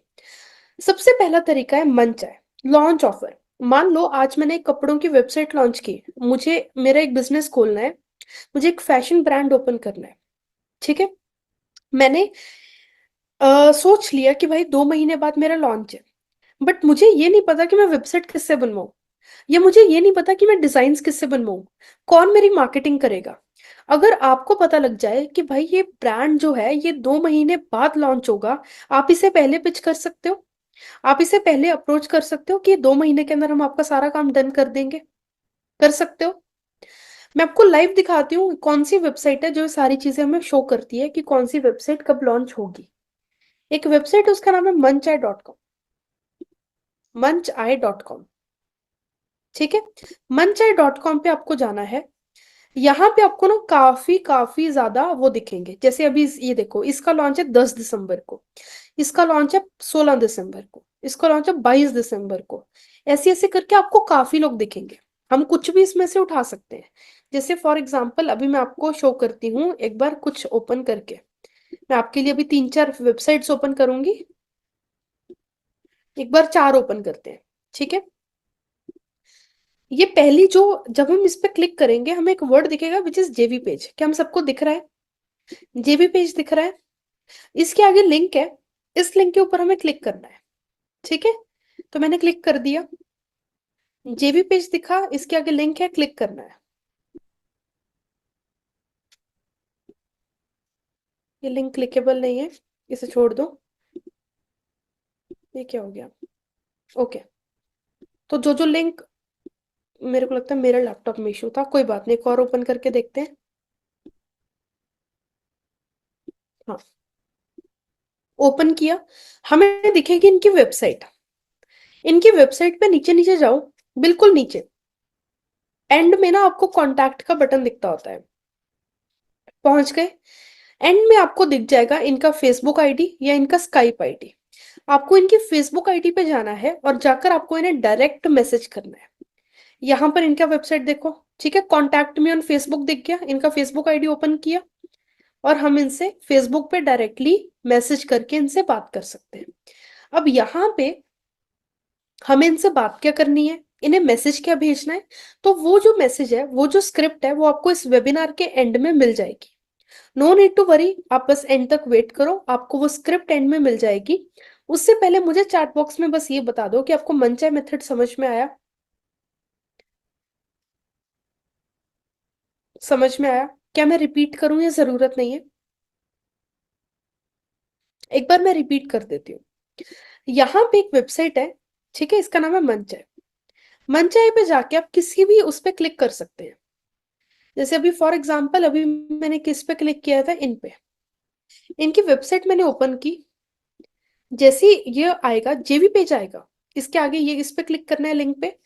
सबसे पहला तरीका है मंच है, लॉन्च ऑफर। मान लो आज मैंने एक कपड़ों की वेबसाइट लॉन्च की, मुझे मेरा एक बिजनेस खोलना है, मुझे एक फैशन ब्रांड ओपन करना है। ठीक है। मैंने सोच लिया कि भाई 2 महीने बाद मेरा लॉन्च है, बट मुझे ये नहीं पता कि मैं वेबसाइट किससे बनवाऊं, या मुझे ये नहीं पता कि मैं डिजाइन किससे बनवाऊं, कौन मेरी मार्केटिंग करेगा। अगर आपको पता लग जाए कि भाई ये ब्रांड जो है ये 2 महीने बाद लॉन्च होगा, आप इसे पहले पिच कर सकते हो, आप इसे पहले अप्रोच कर सकते हो कि 2 महीने के अंदर हम आपका सारा काम डन कर देंगे। कर सकते हो। मैं आपको लाइव दिखाती हूँ कौन सी वेबसाइट है जो सारी चीजें हमें शो करती है कि कौन सी वेबसाइट कब लॉन्च होगी। एक वेबसाइट है, उसका नाम है मंच आई.com। मंच आई.com। ठीक है। मंच आई.com पे आपको जाना है। यहाँ पे आपको ना काफी काफी ज्यादा वो दिखेंगे, जैसे अभी ये देखो, इसका लॉन्च है 10 दिसंबर को, इसका लॉन्च है 16 दिसंबर को, इसका लॉन्च है 22 दिसंबर को। ऐसे ऐसे करके आपको काफी लोग दिखेंगे। हम कुछ भी इसमें से उठा सकते हैं। जैसे फॉर एग्जाम्पल अभी मैं आपको शो करती हूँ एक बार कुछ ओपन करके। मैं आपके लिए अभी 3 4 वेबसाइट्स ओपन करूंगी। एक बार 4 ओपन करते हैं। ठीक है। ये पहली जो, जब हम इस पे क्लिक करेंगे हमें एक वर्ड दिखेगा विच इज जेवी पेज। क्या हम सबको दिख रहा है? जेबी पेज दिख रहा है। इसके आगे लिंक है, इस लिंक के ऊपर हमें क्लिक करना है। ठीक है। तो मैंने क्लिक कर दिया, जेबी पेज दिखा, इसके आगे लिंक है, क्लिक करना है। ये लिंक क्लिकेबल नहीं है, इसे छोड़ दो। ये क्या हो गया? ओके। तो जो जो लिंक, मेरे को लगता है मेरा लैपटॉप में इशू था, कोई बात नहीं, एक और ओपन करके देखते हैं। हाँ, ओपन किया। हमें दिखेगी इनकी वेबसाइट। इनकी वेबसाइट पे नीचे नीचे जाओ, बिल्कुल नीचे एंड में ना आपको कॉन्टैक्ट का बटन दिखता होता है। पहुंच गए। एंड में आपको दिख जाएगा इनका फेसबुक आईडी या इनका स्काइप आईडी। आपको इनकी फेसबुक आईडी पे जाना है और जाकर आपको इन्हें डायरेक्ट मैसेज करना है। यहाँ पर इनका वेबसाइट देखो। ठीक है, कॉन्टैक्ट मी ऑन फेसबुक दिख गया, इनका फेसबुक आईडी ओपन किया और हम इनसे फेसबुक पे डायरेक्टली मैसेज करके इनसे बात कर सकते हैं। अब यहाँ पे हमें इनसे बात क्या करनी है, इन्हें मैसेज क्या भेजना है, तो वो जो मैसेज है, वो जो स्क्रिप्ट है, वो आपको इस वेबिनार के एंड में मिल जाएगी। नो नीड टू वरी, आप बस एंड तक वेट करो, आपको वो स्क्रिप्ट एंड में मिल जाएगी। उससे पहले मुझे चैट बॉक्स में बस ये बता दो कि आपको मनचाहे मेथड समझ में आया। समझ में आया? क्या मैं रिपीट करूं या जरूरत नहीं है? एक बार मैं रिपीट कर देती हूँ। यहाँ पे एक वेबसाइट है, ठीक है, इसका नाम है मनचाहे। मनचाहे पे जाके आप किसी भी उस पे क्लिक कर सकते हैं। जैसे अभी फॉर एग्जांपल अभी मैंने किस पे क्लिक किया था, इन पे। इनकी वेबसाइट मैंने ओपन की। जैसे ही ये आएगा, जेवी पेज आएगा, इसके आगे ये इस पे क्लिक करना है, लिंक पे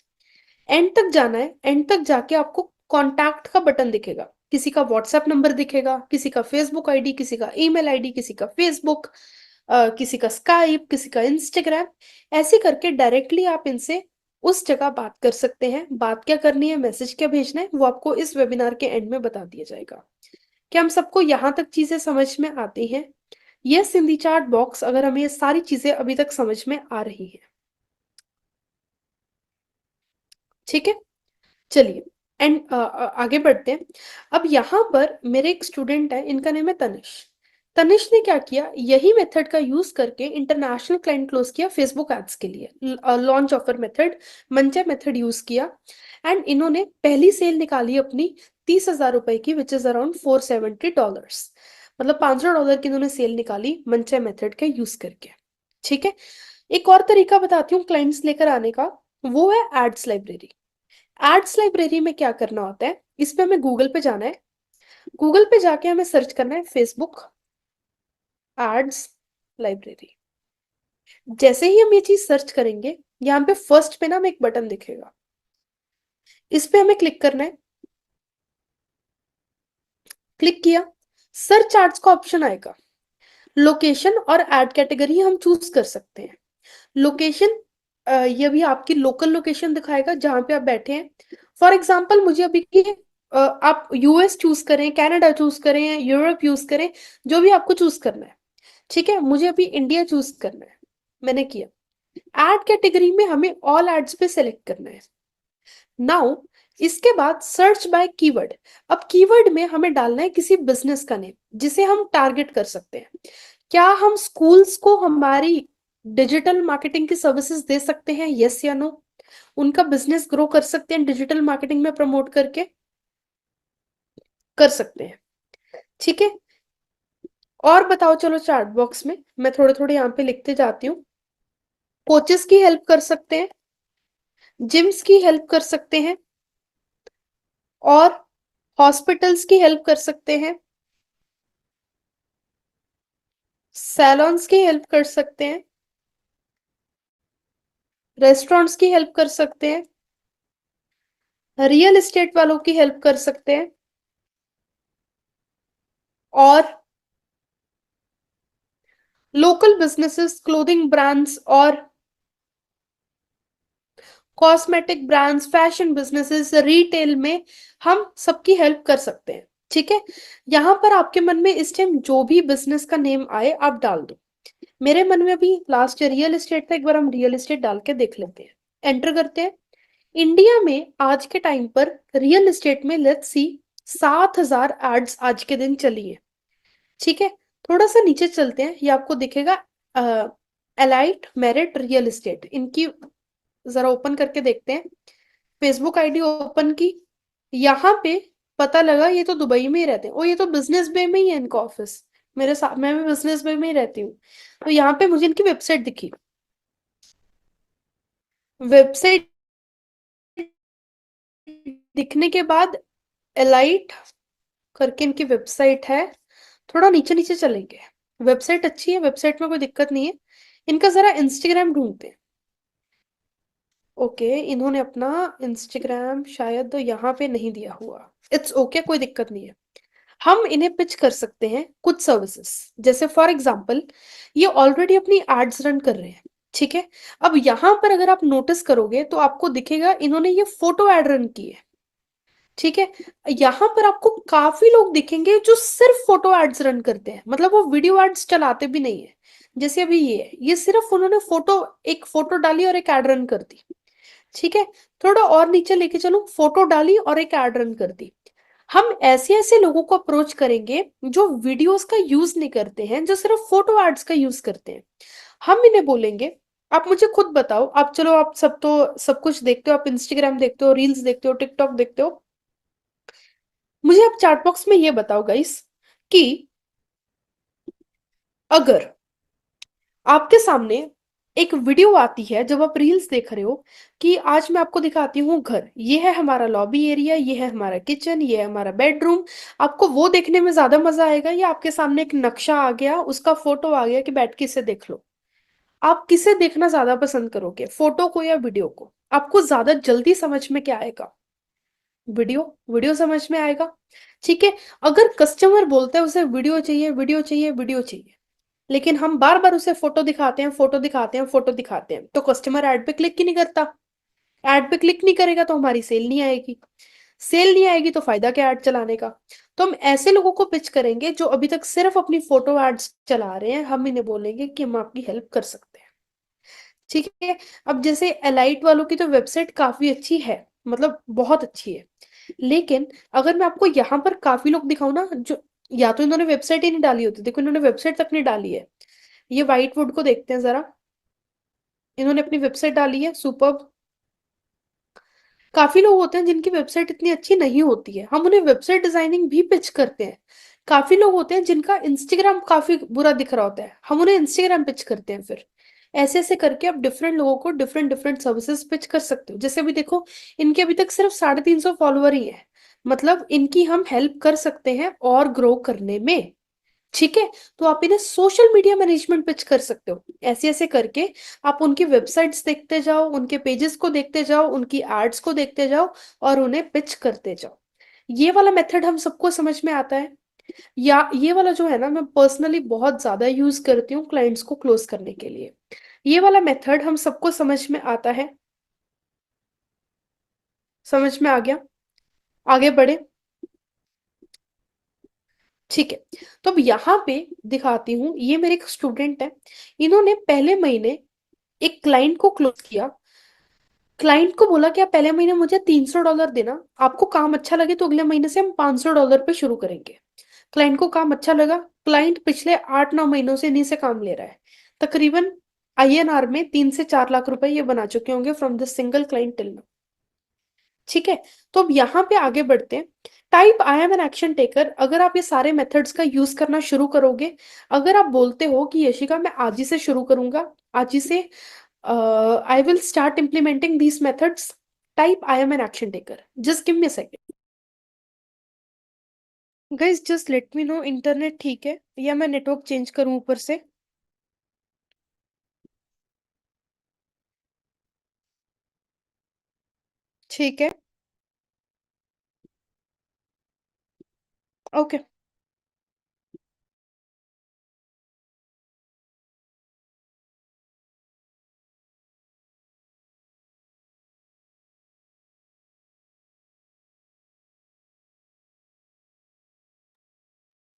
एंड तक जाना है। एंड तक जाके आपको कॉन्टैक्ट का बटन दिखेगा, किसी का व्हाट्सएप नंबर दिखेगा, किसी का फेसबुक आईडी, किसी का ईमेल आईडी, किसी का फेसबुक, किसी का स्काइप, किसी का इंस्टाग्राम। ऐसे करके डायरेक्टली आप इनसे उस जगह बात कर सकते हैं। बात क्या करनी है, मैसेज क्या भेजना है, वो आपको इस वेबिनार के एंड में बता दिया जाएगा। क्या हम सबको यहाँ तक चीजें समझ में आती हैं? Yes, in the chat box अगर हमें ये सारी चीजें अभी तक समझ में आ रही है। ठीक है, चलिए एंड आगे बढ़ते हैं। अब यहाँ पर मेरे एक स्टूडेंट है, इनका नेम है तनिष। तनिष ने क्या किया, यही मेथड का यूज करके इंटरनेशनल क्लाइंट क्लोज किया फेसबुक एड्स के लिए। लॉन्च ऑफर मेथड, मंचे मेथड यूज किया एंड इन्होंने पहली सेल निकाली अपनी 30,000 रुपए की, विच इज अराउंड $470। मतलब $500 की इन्होंने सेल निकाली मंचे मेथड के यूज करके। ठीक है, एक और तरीका बताती हूँ क्लाइंट्स लेकर आने का, वो है एड्स लाइब्रेरी। एड्स लाइब्रेरी में क्या करना होता है, इस पे हमें गूगल पे जाना है। गूगल पे जाके हमें सर्च करना है फेसबुक एड्स लाइब्रेरी। जैसे ही हम ये चीज सर्च करेंगे, यहाँ पे फर्स्ट पे ना हमें एक बटन दिखेगा, इस पे हमें क्लिक करना है। क्लिक किया, सर्च एड्स का ऑप्शन आएगा। लोकेशन और एड कैटेगरी हम चूज कर सकते हैं। लोकेशन, ये भी आपकी लोकल लोकेशन दिखाएगा जहां पे आप बैठे हैं। फॉर एग्जाम्पल मुझे अभी की आप यूएस चूज करें, कनाडा चूज करें, यूरोप यूज करें, जो भी आपको चूज करना है। ठीक है, मुझे अभी इंडिया चूज करना है, मैंने किया। एड कैटेगरी में हमें ऑल एड्स पे सेलेक्ट करना है। नाउ इसके बाद सर्च बाय कीवर्ड। अब कीवर्ड में हमें डालना है किसी बिजनेस का नेम जिसे हम टारगेट कर सकते हैं। क्या हम स्कूल्स को हमारी डिजिटल मार्केटिंग की सर्विसेज दे सकते हैं, यस या नो? उनका बिजनेस ग्रो कर सकते हैं डिजिटल मार्केटिंग में प्रमोट करके? कर सकते हैं। ठीक है, और बताओ, चलो चैट बॉक्स में मैं थोड़े थोड़े यहाँ पे लिखते जाती हूँ। कोचेस की हेल्प कर सकते हैं, जिम्स की हेल्प कर सकते हैं, और हॉस्पिटल्स की हेल्प कर सकते हैं, सैलॉन्स की हेल्प कर सकते हैं, रेस्टोरेंट्स की हेल्प कर सकते हैं, रियल एस्टेट वालों की हेल्प कर सकते हैं, और लोकल बिजनेसेस, क्लोथिंग ब्रांड्स और cosmetic brands, fashion businesses, retail में हम सबकी हेल्प कर सकते हैं। ठीक है, यहां पर आपके मन में इस टाइम जो भी बिजनेस का नेम आए आप डाल दो। मेरे मन में अभी लास्ट रियल एस्टेट था, एक बार हम रियल एस्टेट डाल के देख लेते हैं। एंटर करते हैं। इंडिया में आज के टाइम पर रियल एस्टेट में लेट्स सी 7,000 एड्स आज के दिन चली है। ठीक है, थोड़ा सा नीचे चलते हैं, ये आपको दिखेगा एलाइट मेरिट रियल एस्टेट। इनकी जरा ओपन करके देखते हैं। फेसबुक आईडी ओपन की, यहाँ पे पता लगा ये तो दुबई में ही रहते हैं। ओ, ये तो बिजनेस बे में ही है इनका ऑफिस। मेरे साथ, मैं भी बिजनेस बे में ही रहती हूँ। तो यहाँ पे मुझे इनकी वेबसाइट दिखी। वेबसाइट दिखने के बाद एलाइट करके इनकी वेबसाइट है। थोड़ा नीचे नीचे चलेंगे। वेबसाइट अच्छी है, वेबसाइट में कोई दिक्कत नहीं है। इनका जरा इंस्टाग्राम ढूंढते हैं। ओके, इन्होंने अपना इंस्टाग्राम शायद यहाँ पे नहीं दिया हुआ। इट्स ओके, कोई दिक्कत नहीं है। हम इन्हें पिच कर सकते हैं कुछ सर्विसेज। जैसे फॉर एग्जांपल ये ऑलरेडी अपनी एड्स रन कर रहे हैं। ठीक है, अब यहाँ पर अगर आप नोटिस करोगे तो आपको दिखेगा इन्होंने ये फोटो एड रन की है। ठीक है, यहाँ पर आपको काफी लोग दिखेंगे जो सिर्फ फोटो एड्स रन करते हैं, मतलब वो वीडियो एड्स चलाते भी नहीं है। जैसे अभी ये है, ये सिर्फ उन्होंने एक फोटो डाली और एक एड रन कर दी। ठीक है, थोड़ा और नीचे लेके चलो, फोटो डाली और एक एड रन कर दी। हम ऐसे ऐसे लोगों को अप्रोच करेंगे जो वीडियोस का यूज नहीं करते हैं, जो सिर्फ फोटो एड्स का यूज करते हैं। हम इन्हें बोलेंगे, आप मुझे खुद बताओ, आप चलो आप सब तो सब कुछ देखते हो, आप इंस्टाग्राम देखते हो, रील्स देखते हो, टिकटॉक देखते हो, मुझे आप चैट बॉक्स में ये बताओ गाइस कि अगर आपके सामने एक वीडियो आती है जब आप रील्स देख रहे हो कि आज मैं आपको दिखाती हूँ घर, ये है हमारा लॉबी एरिया, ये है हमारा किचन, ये है हमारा बेडरूम, आपको वो देखने में ज्यादा मजा आएगा या आपके सामने एक नक्शा आ गया, उसका फोटो आ गया कि बैठ के इसे देख लो? आप किसे देखना ज्यादा पसंद करोगे, फोटो को या वीडियो को? आपको ज्यादा जल्दी समझ में क्या आएगा? वीडियो। वीडियो समझ में आएगा। ठीक है। अगर कस्टमर बोलता है उसे वीडियो चाहिए, वीडियो चाहिए, वीडियो चाहिए, लेकिन हम बार बार उसे फोटो दिखाते हैं, फोटो दिखाते हैं, फोटो दिखाते हैं, तो कस्टमर ऐड पे क्लिक ही नहीं करता। ऐड पे क्लिक नहीं करेगा तो हमारी सेल नहीं आएगी। सेल नहीं आएगी तो फायदा क्या ऐड चलाने का? तो हम ऐसे लोगों को पिच करेंगे जो अभी तक सिर्फ अपनी फोटो एड्स चला रहे हैं, हम इन्हें बोलेंगे कि हम आपकी हेल्प कर सकते हैं। ठीक है। अब जैसे एलाइट वालों की तो वेबसाइट काफी अच्छी है, मतलब बहुत अच्छी है, लेकिन अगर मैं आपको यहाँ पर काफी लोग दिखाऊं ना, जो या तो इन्होंने वेबसाइट ही नहीं डाली होती, देखो इन्होंने वेबसाइट तक नहीं डाली है। ये व्हाइट वुड को देखते हैं जरा, इन्होंने अपनी वेबसाइट डाली है, सुपर। काफी लोग होते हैं जिनकी वेबसाइट इतनी अच्छी नहीं होती है, हम उन्हें वेबसाइट डिजाइनिंग भी पिच करते हैं। काफी लोग होते हैं जिनका इंस्टाग्राम काफी बुरा दिख रहा होता है, हम उन्हें इंस्टाग्राम पिच करते हैं फिर। ऐसे ऐसे करके आप डिफरेंट लोगों को डिफरेंट डिफरेंट सर्विसेज पिच कर सकते हो। जैसे अभी देखो, इनके अभी तक सिर्फ 350 फॉलोअर ही है, मतलब इनकी हम हेल्प कर सकते हैं और ग्रो करने में। ठीक है। तो आप इन्हें सोशल मीडिया मैनेजमेंट पिच कर सकते हो। ऐसे ऐसे करके आप उनकी वेबसाइट्स देखते जाओ, उनके पेजेस को देखते जाओ, उनकी एड्स को देखते जाओ और उन्हें पिच करते जाओ। ये वाला मेथड हम सबको समझ में आता है। या ये वाला जो है ना, मैं पर्सनली बहुत ज्यादा यूज करती हूँ क्लाइंट्स को क्लोज करने के लिए। ये वाला मेथड हम सबको समझ में आता है। समझ में आ गया? आगे बढ़े। ठीक है। तो अब यहाँ पे दिखाती हूँ, ये मेरे एक स्टूडेंट है, इन्होंने पहले महीने एक क्लाइंट को क्लोज किया। क्लाइंट को बोला कि आप पहले महीने मुझे $300 देना, आपको काम अच्छा लगे तो अगले महीने से हम $500 पे शुरू करेंगे। क्लाइंट को काम अच्छा लगा, क्लाइंट पिछले 8-9 महीनों से इन्हीं से काम ले रहा है। तकरीबन INR में 3 से 4 लाख रुपए ये बना चुके होंगे from this single client till. ठीक है। तो अब यहाँ पे आगे बढ़ते हैं। Type I am an action taker, अगर आप ये सारे मेथड्स का यूज करना शुरू करोगे, अगर आप बोलते हो कि यशिका मैं आज ही से शुरू करूंगा, आज ही से I will start implementing these methods, type I am an action taker, just give me a second. Guys just let me know, internet ठीक है या मैं नेटवर्क चेंज करूं ऊपर से? ठीक है। ओके।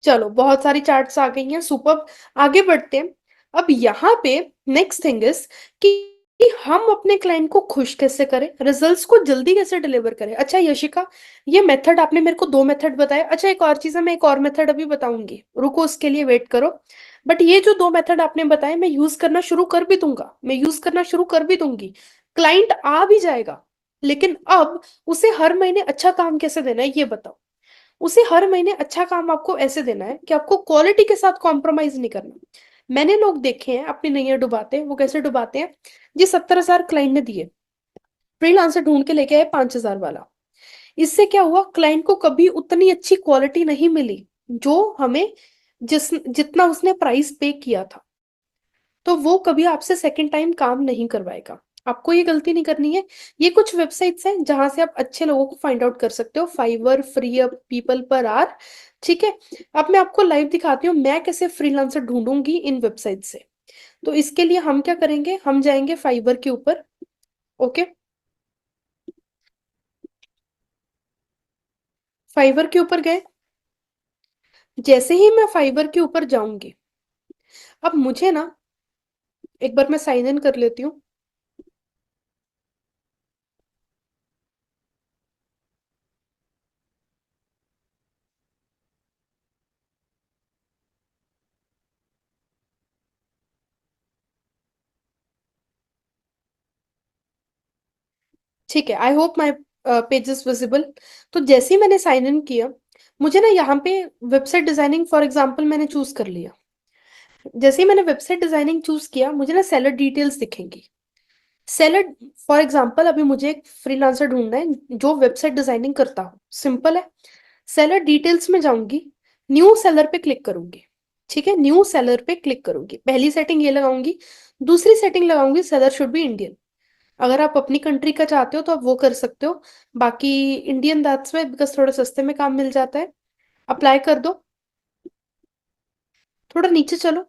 चलो बहुत सारी चार्ट्स आ गई हैं, सुपर। आगे बढ़ते हैं। अब यहाँ पे नेक्स्ट थिंग इज कि हम अपने क्लाइंट को खुश कैसे करें, रिजल्ट्स को जल्दी कैसे डिलीवर करें। अच्छा यशिका, ये मेथड आपने मेरे को 2 मेथड बताए, अच्छा एक और चीज है, मैं एक और मेथड अभी बताऊंगी, रुको उसके लिए वेट करो। बट ये जो 2 मेथड आपने बताए मैं यूज करना शुरू कर भी दूंगा, मैं यूज करना शुरू कर भी दूंगी, क्लाइंट आ भी जाएगा। लेकिन अब उसे हर महीने अच्छा काम कैसे देना है ये बताओ। उसे हर महीने अच्छा काम आपको ऐसे देना है कि आपको क्वालिटी के साथ कॉम्प्रोमाइज नहीं करना। मैंने लोग देखे हैं अपनी नैया डुबाते, वो कैसे डुबाते हैं, जी 70,000 क्लाइंट ने दिए, फ्रीलांसर ढूंढ के लेके आए 5,000 वाला। इससे क्या हुआ, क्लाइंट को कभी उतनी अच्छी क्वालिटी नहीं मिली जो हमें, जितना उसने प्राइस पे किया था। तो वो कभी आपसे सेकंड टाइम काम नहीं करवाएगा। आपको ये गलती नहीं करनी है। ये कुछ वेबसाइट्स हैं जहां से आप अच्छे लोगों को फाइंड आउट कर सकते हो, फाइवर, फ्री अप, पीपल पर आर। ठीक है। अब मैं आपको लाइव दिखाती हूँ मैं कैसे फ्रीलांसर ढूंढूंगी इन वेबसाइट से। तो इसके लिए हम क्या करेंगे, हम जाएंगे फाइवर के ऊपर। ओके। फाइवर के ऊपर गए। जैसे ही मैं फाइवर के ऊपर जाऊंगी, अब मुझे ना, एक बार मैं साइन इन कर लेती हूँ। ठीक है, I hope my page is visible. तो जैसे ही मैंने साइन इन किया, मुझे ना यहाँ पे वेबसाइट डिजाइनिंग फॉर एग्जांपल मैंने चूज कर लिया। जैसे ही मैंने वेबसाइट डिजाइनिंग चूज किया, मुझे ना सेलर डिटेल्स दिखेंगी। सेलर, फॉर एग्जांपल अभी मुझे एक फ्रीलांसर ढूंढना है जो वेबसाइट डिजाइनिंग करता हो, सिंपल है। सेलर डिटेल्स में जाऊंगी, न्यू सेलर पे क्लिक करूंगी। ठीक है, न्यू सेलर पे क्लिक करूंगी, पहली सेटिंग ये लगाऊंगी। दूसरी सेटिंग लगाऊंगी, सेलर शुड बी इंडियन। अगर आप अपनी कंट्री का चाहते हो तो आप वो कर सकते हो, बाकी इंडियन दैट्स वाई, बिकॉज थोड़ा सस्ते में काम मिल जाता है। अप्लाई कर दो, थोड़ा नीचे चलो।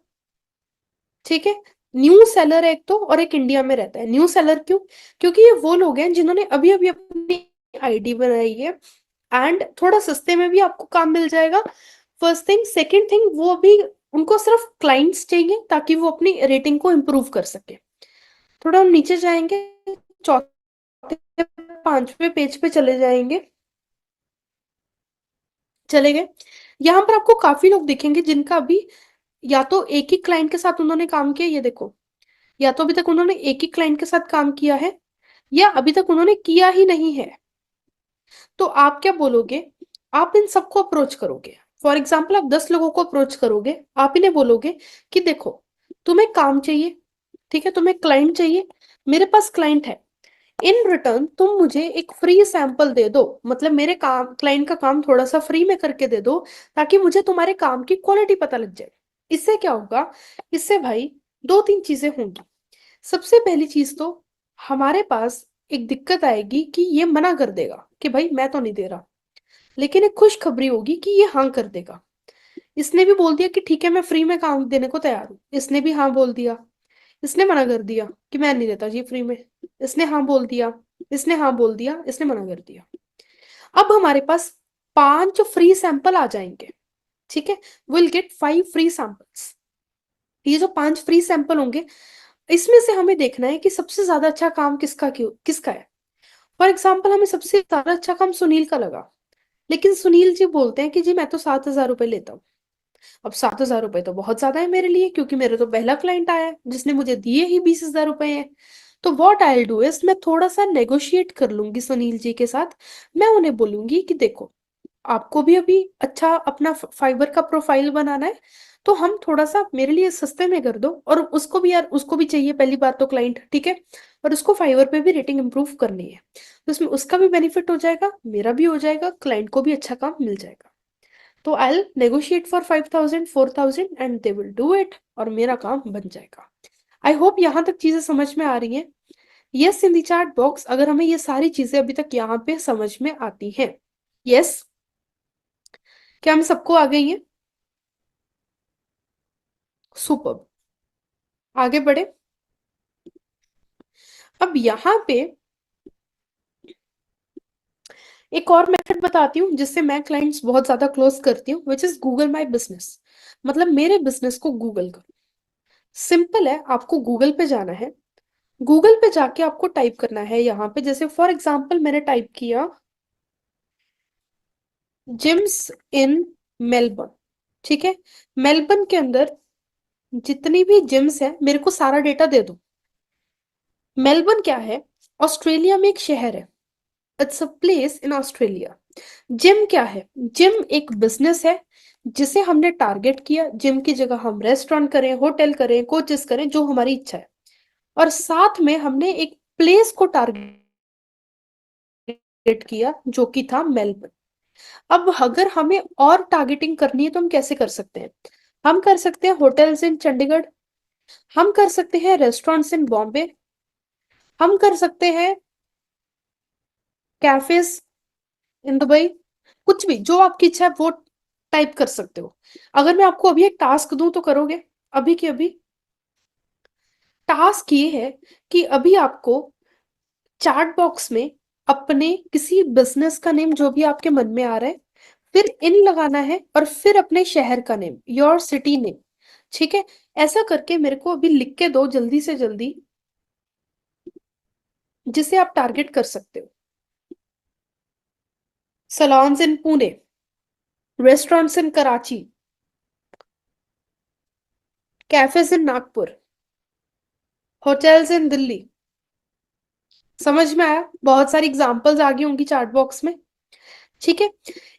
ठीक है, न्यू सेलर है एक तो, और एक इंडिया में रहता है। न्यू सेलर क्यों? क्योंकि ये वो लोग हैं जिन्होंने अभी अभी अपनी आईडी बनाई है, एंड थोड़ा सस्ते में भी आपको काम मिल जाएगा। फर्स्ट थिंग, सेकंड थिंग, वो अभी उनको सिर्फ क्लाइंट्स चाहिए ताकि वो अपनी रेटिंग को इम्प्रूव कर सके। थोड़ा हम नीचे जाएंगे, चौथे पांचवें पेज पे चले जाएंगे। चले गए। यहाँ पर आपको काफी लोग दिखेंगे जिनका अभी या तो एक ही क्लाइंट के साथ उन्होंने काम किया, ये देखो, या तो अभी तक उन्होंने एक ही क्लाइंट के साथ काम किया है, या अभी तक उन्होंने किया ही नहीं है। तो आप क्या बोलोगे? आप इन सबको अप्रोच करोगे। फॉर एग्जाम्पल आप 10 लोगों को अप्रोच करोगे, आप इन्हें बोलोगे कि देखो, तुम्हें काम चाहिए, ठीक है, तुम्हें क्लाइंट चाहिए, मेरे पास क्लाइंट है, इन रिटर्न तुम मुझे एक फ्री सैंपल दे दो, मतलब मेरे काम, क्लाइंट का काम थोड़ा सा फ्री में करके दे दो, ताकि मुझे तुम्हारे काम की क्वालिटी पता लग जाए। इससे क्या होगा? इससे भाई दो तीन चीजें होंगी। सबसे पहली चीज तो, हमारे पास एक दिक्कत आएगी कि ये मना कर देगा कि भाई मैं तो नहीं दे रहा, लेकिन एक खुशखबरी होगी कि ये हाँ कर देगा। इसने भी बोल दिया कि ठीक है मैं फ्री में काम देने को तैयार हूँ, इसने भी हाँ बोल दिया। इसने मना कर दिया कि मैं नहीं देता जी फ्री में, इसने हाँ बोल दिया। इसने हाँ बोल दिया, इसने मना कर दिया। अब हमारे पास 5 फ्री सैंपल आ जाएंगे। ठीक है, विल गेट 5 फ्री सैंपल्स। ये जो 5 फ्री सैंपल होंगे, इसमें से हमें देखना है कि सबसे ज्यादा अच्छा काम किसका, क्यों किसका है। फॉर एग्जाम्पल हमें सबसे ज्यादा अच्छा काम सुनील का लगा, लेकिन सुनील जी बोलते हैं कि जी मैं तो 7,000 रुपए लेता हूँ। अब 7,000 रुपए तो बहुत ज्यादा है मेरे लिए, क्योंकि मेरे तो पहला क्लाइंट आया है जिसने मुझे दिए ही 20,000 रुपए हैं। तो वॉट आई डू इज, मैं थोड़ा सा नेगोशिएट कर लूंगी सुनील जी के साथ। मैं उन्हें बोलूंगी कि देखो, आपको भी अभी अच्छा अपना फाइबर का प्रोफाइल बनाना है, तो हम थोड़ा सा मेरे लिए सस्ते में कर दो, और उसको भी यार, उसको भी चाहिए पहली बात तो क्लाइंट, ठीक है, और उसको फाइवर पे भी रेटिंग इंप्रूव करनी है। तो इसमें उसका भी बेनिफिट हो जाएगा, मेरा भी हो जाएगा, क्लाइंट को भी अच्छा काम मिल जाएगा। तो I will negotiate for 5,000 4,000 and they will do it, और मेरा काम बन जाएगा। आई होप यहाँ तक चीजें समझ में आ रही हैं। Yes in the chat box अगर हमें ये सारी चीजें अभी तक यहाँ पे समझ में आती हैं। यस, क्या हम सबको आ गई हैं? सुपर। आगे बढ़े। अब यहाँ पे एक और मेथड बताती हूँ जिससे मैं क्लाइंट्स बहुत ज्यादा क्लोज करती हूँ, which is Google my business. मतलब मेरे बिजनेस को गूगल करो। सिंपल है, आपको गूगल पे जाना है। गूगल पे जाके आपको टाइप करना है यहाँ पे, जैसे फॉर एग्जाम्पल मैंने टाइप किया जिम्स इन मेलबर्न। ठीक है, मेलबर्न के अंदर जितनी भी जिम्स है मेरे को सारा डेटा दे दो। मेलबर्न क्या है? ऑस्ट्रेलिया में एक शहर है, it's a place in Australia. Gym क्या है? जिम एक बिजनेस है जिसे हमने टारगेट किया। जिम की जगह हम रेस्टोरेंट करें, होटल करें, कोचेस करें, जो हमारी इच्छा है। और साथ में हमने एक प्लेस को टारगेट किया जो कि था मेलबर्न। अब अगर हमें और टारगेटिंग करनी है तो हम कैसे कर सकते हैं? हम कर सकते हैं होटल्स इन चंडीगढ़, हम कर सकते हैं रेस्टोरेंट्स इन बॉम्बे, हम कर सकते हैं कैफेज इन दुबई। कुछ भी जो आपकी इच्छा है वो टाइप कर सकते हो। अगर मैं आपको अभी एक टास्क दूं तो करोगे? अभी की अभी टास्क ये है कि अभी आपको चैट बॉक्स में अपने किसी बिजनेस का नेम जो भी आपके मन में आ रहा है, फिर इन लगाना है, और फिर अपने शहर का नेम, योर सिटी नेम। ठीक है, ऐसा करके मेरे को अभी लिख के दो जल्दी से जल्दी, जिसे आप टारगेट कर सकते हो। सलॉन्स इन पुणे, रेस्टोरेंट्स इन कराची, कैफेज इन नागपुर, होटल्स इन दिल्ली, समझ में आया? बहुत सारी एग्जांपल्स आ गई होंगी चैट बॉक्स में। ठीक है,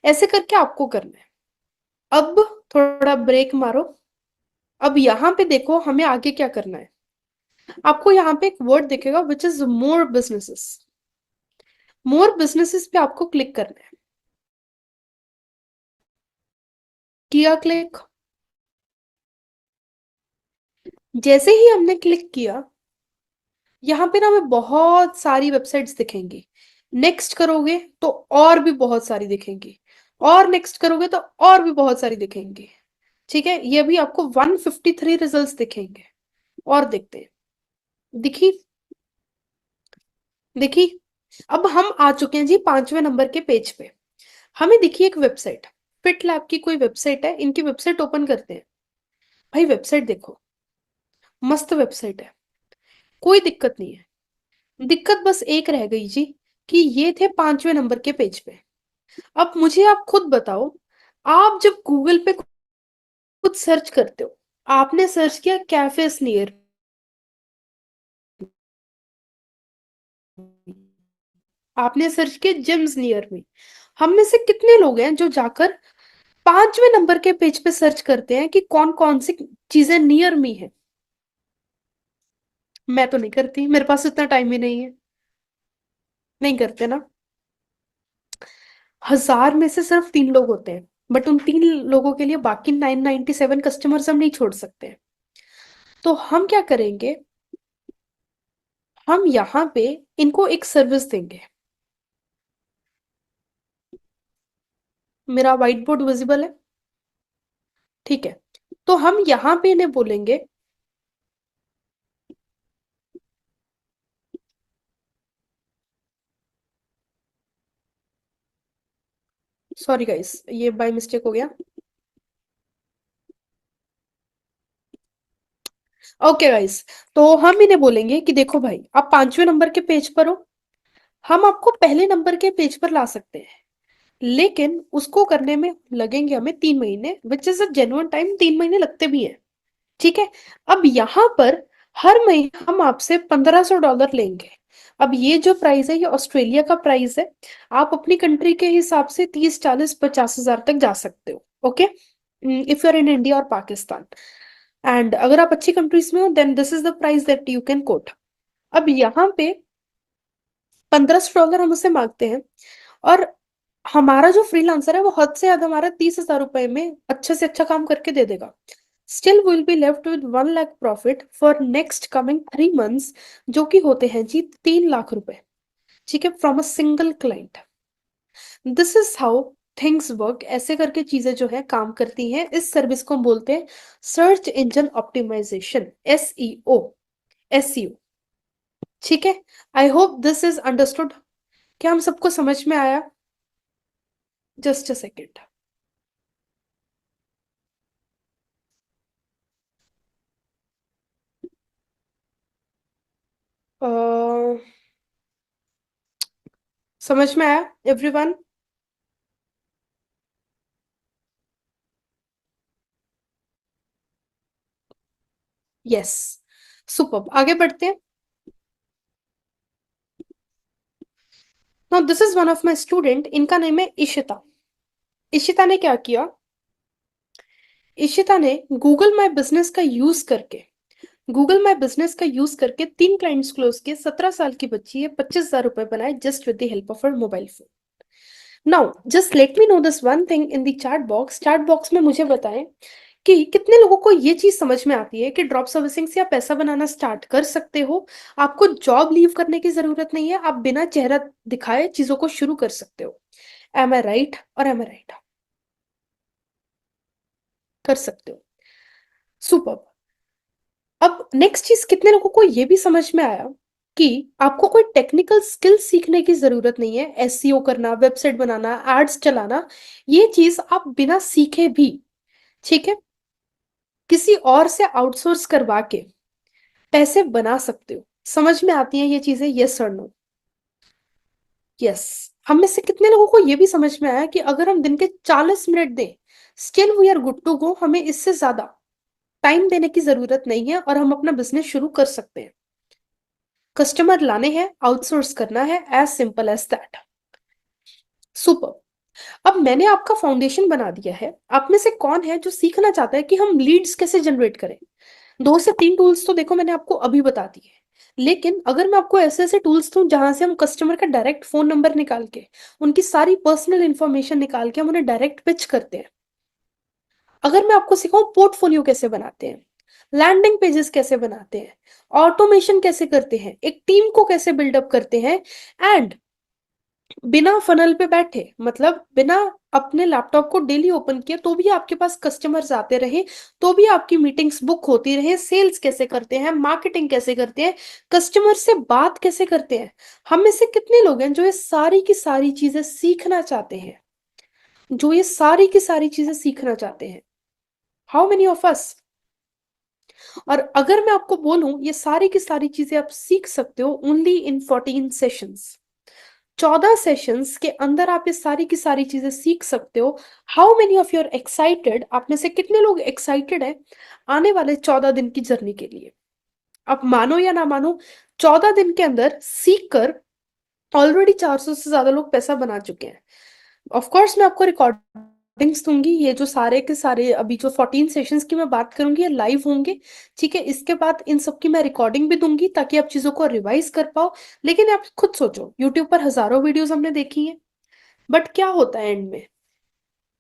ऐसे करके आपको करना है। अब थोड़ा ब्रेक मारो। अब यहाँ पे देखो हमें आगे क्या करना है। आपको यहाँ पे एक वर्ड दिखेगा which is more businesses. More businesses पे आपको क्लिक करना है। किया क्लिक? जैसे ही हमने क्लिक किया, यहाँ पे ना हमें बहुत सारी वेबसाइट्स दिखेंगी। नेक्स्ट करोगे तो और भी बहुत सारी दिखेंगी, और नेक्स्ट करोगे तो और भी बहुत सारी दिखेंगी। ठीक है, ये भी आपको 153 रिजल्ट्स दिखेंगे। और देखते हैं। दिखी? देखी? अब हम आ चुके हैं जी 5वें नंबर के पेज पे। हमें दिखी एक वेबसाइट, फिट लैब की कोई वेबसाइट है। इनकी वेबसाइट ओपन करते हैं। भाई वेबसाइट देखो, मस्त वेबसाइट है, कोई दिक्कत नहीं है। दिक्कत बस एक रह गई जी, कि ये थे 5वें नंबर के पेज पे। अब मुझे आप खुद बताओ, आप जब गूगल पे कुछ सर्च करते हो, आपने सर्च किया कैफे नियर, आपने सर्च किया जिम्स नियर में। हम में से कितने लोग हैं जो जाकर 5वें नंबर के पेज पे सर्च करते हैं कि कौन कौन सी चीजें नियर मी है? मैं तो नहीं करती, मेरे पास इतना टाइम ही नहीं है। नहीं करते ना। 1000 में से सिर्फ 3 लोग होते हैं, बट उन 3 लोगों के लिए बाकी 997 कस्टमर्स हम नहीं छोड़ सकते। तो हम क्या करेंगे, हम यहाँ पे इनको एक सर्विस देंगे। मेरा व्हाइट बोर्ड विजिबल है? ठीक है, तो हम यहाँ पे इन्हें बोलेंगे, सॉरी गाइस ये बाय मिस्टेक हो गया। ओके गाइस, तो हम इन्हें बोलेंगे कि देखो भाई आप 5वें नंबर के पेज पर हो, हम आपको पहले नंबर के पेज पर ला सकते हैं, लेकिन उसको करने में लगेंगे हमें 3 महीने, which is a genuine time. 3 महीने लगते भी हैं। ठीक है, अब यहाँ पर हर महीने हम आपसे $1500 लेंगे। अब ये जो प्राइस है ये ऑस्ट्रेलिया का प्राइस है। आप अपनी कंट्री के हिसाब से 30 40 50 हजार तक जा सकते हो। Okay, if you are in India और पाकिस्तान, एंड अगर आप अच्छी कंट्रीज में हो then this is the price that you can quote. अब यहाँ पे $1500 हम उससे मांगते हैं, और हमारा जो फ्रीलांसर है वो हद से ज्यादा हमारा 30 हजार रुपए में अच्छे से अच्छा काम करके दे देगा। Still will be left with 1 lakh profit for next coming 3 months, जो कि होते हैं जी 3 लाख रुपए। ठीक है, from a single client. This is how things work. ऐसे करके चीजें जो है काम करती हैं। इस सर्विस को हम बोलते हैं search engine optimization, SEO। SEO। ठीक है, I hope this is understood. क्या हम सबको समझ में आया? Just a second. समझ में आया एवरीवन? Yes, super. आगे बढ़ते हैं। Now this is one of my student, इनका नेम है इशिता। इशिता ने क्या किया, इशिता ने गूगल माय बिजनेस का यूज करके 3 क्लाइंट्स क्लोज किए। 17 साल की बच्ची है, 25 हजार रुपए बनाए just with the help of her mobile phone. Now just let me know this one thing in the chat box में मुझे बताएं कि कितने लोगों को ये चीज समझ में आती है कि ड्रॉप सर्विसिंग से आप पैसा बनाना स्टार्ट कर सकते हो। आपको जॉब लीव करने की जरूरत नहीं है, आप बिना चेहरा दिखाए चीजों को शुरू कर सकते हो। एम आई राइट और एम आई राइट? कर सकते हो। सुपर। अब नेक्स्ट चीज, कितने लोगों को ये भी समझ में आया कि आपको कोई टेक्निकल स्किल सीखने की जरूरत नहीं है? SEO करना, वेबसाइट बनाना, एड्स चलाना, ये चीज आप बिना सीखे भी, ठीक है, किसी और से आउटसोर्स करवा के पैसे बना सकते हो। समझ में आती हैं ये चीजें? यस और नो? यस। हम में से कितने लोगों को ये भी समझ में आया कि अगर हम दिन के 40 मिनट दें, still we are good to go, हमें इससे ज्यादा टाइम देने की जरूरत नहीं है और हम अपना बिजनेस शुरू कर सकते हैं। कस्टमर लाने हैं, आउटसोर्स करना है, as simple as that. Super. अब मैंने आपका फाउंडेशन बना दिया है। आप में से कौन है जो सीखना चाहता है कि हम लीड्स कैसे जनरेट करें? 2 से 3 टूल्स तो देखो मैंने आपको अभी बता दिए, लेकिन अगर मैं आपको ऐसे ऐसे टूल्स दूं जहां से हम कस्टमर का डायरेक्ट फोन नंबर निकाल के, उनकी सारी पर्सनल इंफॉर्मेशन निकाल के हम उन्हें डायरेक्ट पिच करते हैं। अगर मैं आपको सिखाऊं पोर्टफोलियो कैसे बनाते हैं, लैंडिंग पेजेस कैसे बनाते हैं, ऑटोमेशन कैसे करते हैं, एक टीम को कैसे बिल्डअप करते हैं, एंड बिना फनल पे बैठे, मतलब बिना अपने लैपटॉप को डेली ओपन किए तो भी आपके पास कस्टमर्स आते रहे, तो भी आपकी मीटिंग्स बुक होती रहे, सेल्स कैसे करते हैं, मार्केटिंग कैसे करते हैं, कस्टमर से बात कैसे करते हैं। हम में से कितने लोग हैं जो ये सारी की सारी चीजें सीखना चाहते हैं, जो ये सारी की सारी चीजें सीखना चाहते हैं? How many of us? और अगर मैं आपको बोलूं ये सारी की सारी चीजें आप सीख सकते हो ओनली इन 14 सेशंस, 14 सेशंस के अंदर आप ये सारी की सारी चीजें सीख सकते हो। How many of you are excited? आप में से कितने लोग एक्साइटेड है आने वाले 14 दिन की जर्नी के लिए? आप मानो या ना मानो, 14 दिन के अंदर सीख कर ऑलरेडी 400 से ज्यादा लोग पैसा बना चुके हैं। ऑफ कोर्स मैं आपको रिकॉर्डिंग्स दूंगी, ये जो सारे के सारे अभी जो 14 सेशंस की मैं बात करूंगी ये लाइव होंगे। ठीक है, इसके बाद इन सब की मैं रिकॉर्डिंग भी दूंगी ताकि आप चीजों को रिवाइज कर पाओ। लेकिन आप खुद सोचो, यूट्यूब पर हजारों वीडियोस हमने देखी हैं, बट क्या होता है एंड में?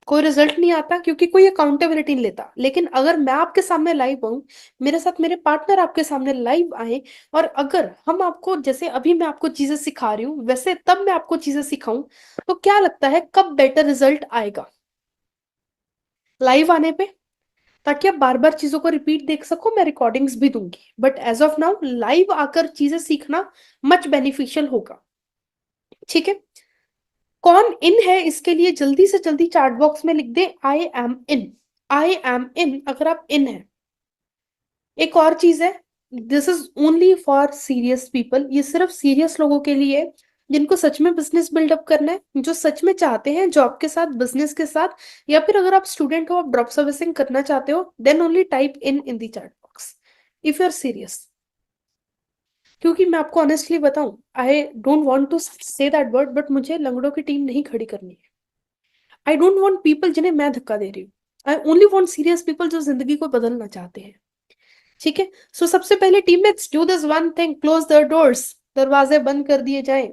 कोई रिजल्ट नहीं आता क्योंकि कोई अकाउंटेबिलिटी नहीं लेता। लेकिन अगर मैं आपके सामने लाइव आऊं, मेरे साथ मेरे पार्टनर आपके सामने लाइव आए, और अगर हम आपको, जैसे अभी मैं आपको चीजें सिखा रही हूँ वैसे तब मैं आपको चीजें सिखाऊं, तो क्या लगता है कब बेटर रिजल्ट आएगा? लाइव आने पे, ताकि आप बार बार चीजों को रिपीट देख सको। मैं रिकॉर्डिंग्स भी दूंगी, but as of now live आकर चीजें सीखना मच बेनिफिशियल होगा। ठीक है, कौन इन है इसके लिए जल्दी से जल्दी चैट बॉक्स में लिख दे I am in. I am इन अगर आप इन है। एक और चीज है, this is only for serious people, ये सिर्फ सीरियस लोगों के लिए है, जिनको सच में बिजनेस बिल्डअप करना है, जो सच में चाहते हैं जॉब के साथ बिजनेस के साथ, या फिर अगर आप स्टूडेंट हो आप ड्रॉप सर्विसिंग करना चाहते हो, then only type in the chat box if you are serious. क्योंकि मैं आपको ऑनेस्टली बताऊं, I don't want to say that word, but मुझे लंगड़ों की टीम नहीं खड़ी करनी है। आई डोंट वांट पीपल जिन्हें मैं धक्का दे रही हूँ। I only want serious people जो जिंदगी को बदलना चाहते हैं। ठीक है, सो सबसे पहले teammates do this one thing, close the doors. दरवाजे बंद कर दिए जाएं,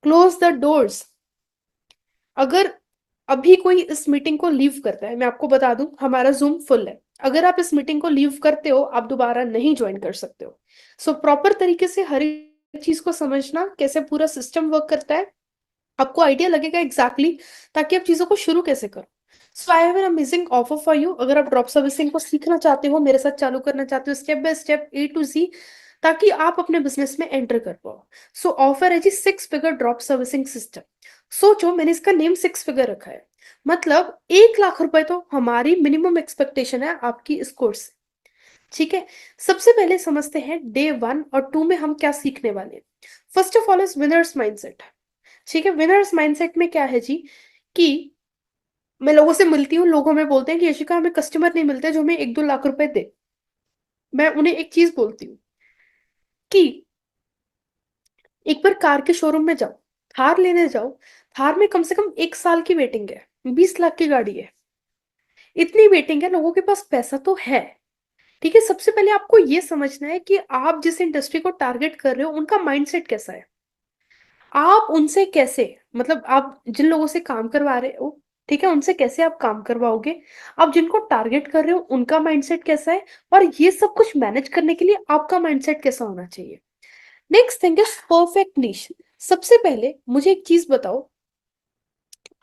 क्लोज द डोर्स। अगर अभी कोई इस मीटिंग को लीव करता है, मैं आपको बता दूं हमारा जूम फुल है, अगर आप इस मीटिंग को लीव करते हो आप दोबारा नहीं ज्वाइन कर सकते हो। सो प्रॉपर तरीके से हर एक चीज को समझना, कैसे पूरा सिस्टम वर्क करता है, आपको आइडिया लगेगा एग्जैक्टली ताकि आप चीजों को शुरू कैसे करो। So I have an amazing offer for you. अगर आप ड्रॉप सर्विसिंग को सीखना चाहते हो, मेरे साथ चालू करना चाहते हो step by step A to Z, ताकि आप अपने बिजनेस में एंटर कर पाओ, सो ऑफर है जी 6 फिगर ड्रॉप सर्विसिंग सिस्टम। सोचो, मैंने इसका नेम 6 फिगर रखा है, मतलब 1 लाख रुपए तो हमारी मिनिमम एक्सपेक्टेशन है आपकी इस कोर्स से। ठीक है, सबसे पहले समझते हैं डे 1 और 2 में हम क्या सीखने वाले हैं। First of all is winners mindset. ठीक है, विनर्स माइंडसेट में क्या है जी, कि मैं लोगों से मिलती हूँ, लोगों में बोलते हैं कि यशिका हमें कस्टमर नहीं मिलते जो हमें 1-2 लाख रुपए दे। मैं उन्हें एक चीज बोलती हूँ कि एक बार कार के शोरूम में जाओ, थार लेने जाओ, थार में कम से कम 1 साल की वेटिंग है, 20 लाख की गाड़ी है, इतनी वेटिंग है, लोगों के पास पैसा तो है। ठीक है, सबसे पहले आपको ये समझना है कि आप जिस इंडस्ट्री को टारगेट कर रहे हो उनका माइंडसेट कैसा है। आप उनसे कैसे, मतलब आप जिन लोगों से काम करवा रहे हो, ठीक है, उनसे कैसे आप काम करवाओगे, आप जिनको टारगेट कर रहे हो उनका माइंडसेट कैसा है, और ये सब कुछ मैनेज करने के लिए आपका माइंडसेट कैसा होना चाहिए। नेक्स्ट थिंग इज परफेक्ट निश। सबसे पहले मुझे एक चीज बताओ,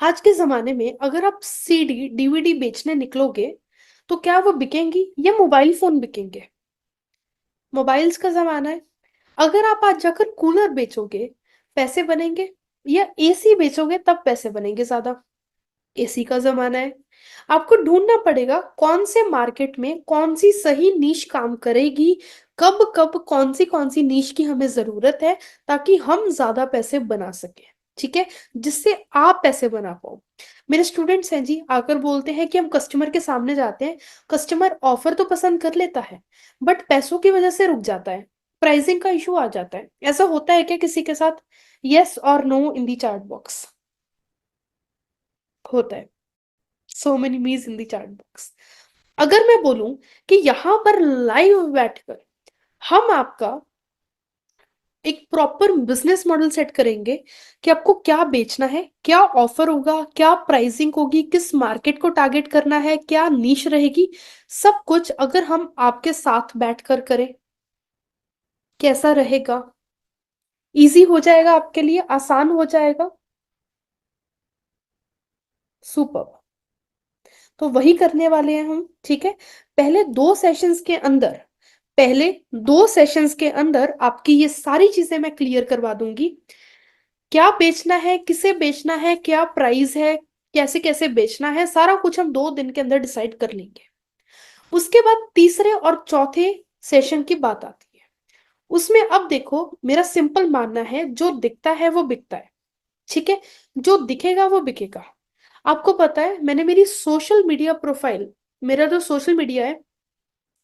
आज के जमाने में अगर आप CD DVD बेचने निकलोगे तो क्या वो बिकेंगी या मोबाइल फोन बिकेंगे? मोबाइल्स का जमाना है। अगर आप आज जाकर कूलर बेचोगे पैसे बनेंगे, या AC बेचोगे तब पैसे बनेंगे ज्यादा? AC का जमाना है। आपको ढूंढना पड़ेगा कौन से मार्केट में कौन सी सही नीश काम करेगी, कब कब कौन सी नीश की हमें जरूरत है, ताकि हम ज्यादा पैसे बना सके। ठीक है, जिससे आप पैसे बना पाओ। मेरे स्टूडेंट्स हैं जी, आकर बोलते हैं कि हम कस्टमर के सामने जाते हैं, कस्टमर ऑफर तो पसंद कर लेता है बट पैसों की वजह से रुक जाता है। प्राइसिंग का इशू आ जाता है। ऐसा होता है क्या किसी के साथ? यस और no in the chat box. होता है। सो मेनी मीज इन दी चैट बॉक्स। अगर मैं बोलूं कि यहां पर लाइव बैठकर हम आपका एक प्रॉपर बिजनेस मॉडल सेट करेंगे कि आपको क्या बेचना है, क्या ऑफर होगा, क्या प्राइसिंग होगी, किस मार्केट को टारगेट करना है, क्या नीश रहेगी, सब कुछ अगर हम आपके साथ बैठकर करें, कैसा रहेगा? इजी हो जाएगा आपके लिए, आसान हो जाएगा। सुपर। तो वही करने वाले हैं हम, ठीक है। पहले दो सेशंस के अंदर पहले दो सेशंस के अंदर आपकी ये सारी चीजें मैं क्लियर करवा दूंगी। क्या बेचना है, किसे बेचना है, क्या प्राइस है, कैसे कैसे बेचना है, सारा कुछ हम 2 दिन के अंदर डिसाइड कर लेंगे। उसके बाद तीसरे और चौथे सेशन की बात आती है। उसमें अब देखो, मेरा सिंपल मानना है, जो दिखता है वो बिकता है, ठीक है। जो दिखेगा वो बिकेगा। आपको पता है, मैंने मेरी सोशल मीडिया प्रोफाइल, मेरा जो सोशल मीडिया है,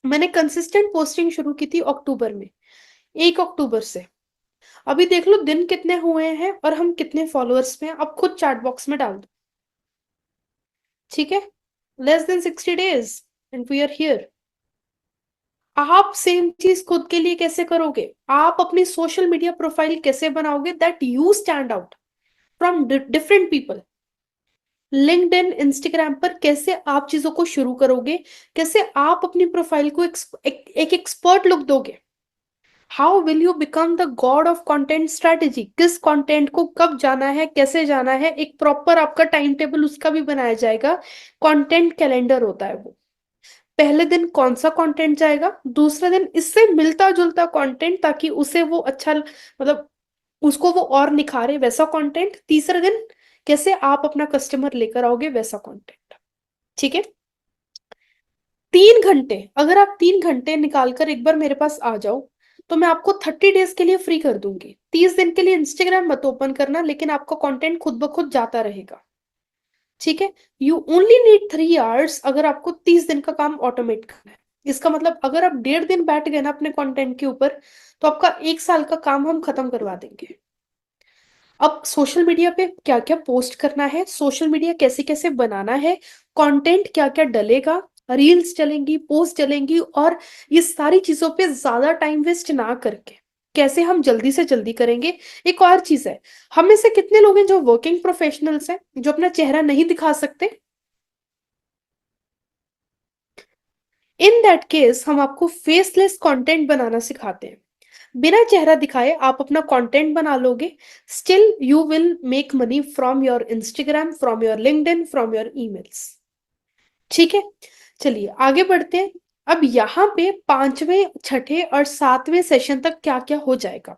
मैंने कंसिस्टेंट पोस्टिंग शुरू की थी अक्टूबर में, 1 अक्टूबर से। अभी देख लो दिन कितने हुए हैं और हम कितने फॉलोअर्स में हैं, अब खुद चैट बॉक्स में डाल दो, ठीक है। less than 60 days and we are here. आप सेम चीज खुद के लिए कैसे करोगे? आप अपनी सोशल मीडिया प्रोफाइल कैसे बनाओगे that you stand out from different people? LinkedIn, Instagram पर कैसे आप चीजों को शुरू करोगे? कैसे आप अपनी प्रोफाइल को एक एक्सपर्ट लुक दोगे? How will you become the God of content strategy? किस कंटेंट को कब जाना है, कैसे जाना है, एक प्रॉपर आपका टाइम टेबल उसका भी बनाया जाएगा। कंटेंट कैलेंडर होता है वो। पहले दिन कौन सा कंटेंट जाएगा, दूसरे दिन इससे मिलता जुलता कंटेंट, ताकि उसे वो अच्छा, मतलब उसको वो और निखारे वैसा कंटेंट। तीसरे दिन कैसे आप अपना कस्टमर लेकर आओगे वैसा कंटेंट, ठीक है। 3 घंटे, अगर आप 3 घंटे निकाल कर एक बार मेरे पास आ जाओ, तो मैं आपको 30 डेज के लिए फ्री कर दूंगी। 30 दिन के लिए इंस्टाग्राम मत ओपन करना, लेकिन आपका कंटेंट खुद ब खुद जाता रहेगा, ठीक है। यू ओनली नीड 3 आवर्स अगर आपको 30 दिन का काम ऑटोमेट करना है। इसका मतलब अगर आप 1.5 दिन बैठ गए ना अपने कंटेंट के ऊपर, तो आपका 1 साल का काम हम खत्म करवा देंगे। अब सोशल मीडिया पे क्या क्या पोस्ट करना है, सोशल मीडिया कैसे कैसे बनाना है, कंटेंट क्या क्या डलेगा, रील्स चलेंगी, पोस्ट चलेंगी, और ये सारी चीजों पे ज्यादा टाइम वेस्ट ना करके कैसे हम जल्दी से जल्दी करेंगे। एक और चीज है, हम में से कितने लोग हैं जो वर्किंग प्रोफेशनल्स हैं, जो अपना चेहरा नहीं दिखा सकते? इन दैट केस हम आपको फेसलेस कंटेंट बनाना सिखाते हैं। बिना चेहरा दिखाए आप अपना कंटेंट बना लोगे, still you will make money from your Instagram, from your LinkedIn, from your emails, ठीक है। चलिए आगे बढ़ते हैं। अब यहाँ पे पांचवें, छठे और सातवें सेशन तक क्या क्या हो जाएगा?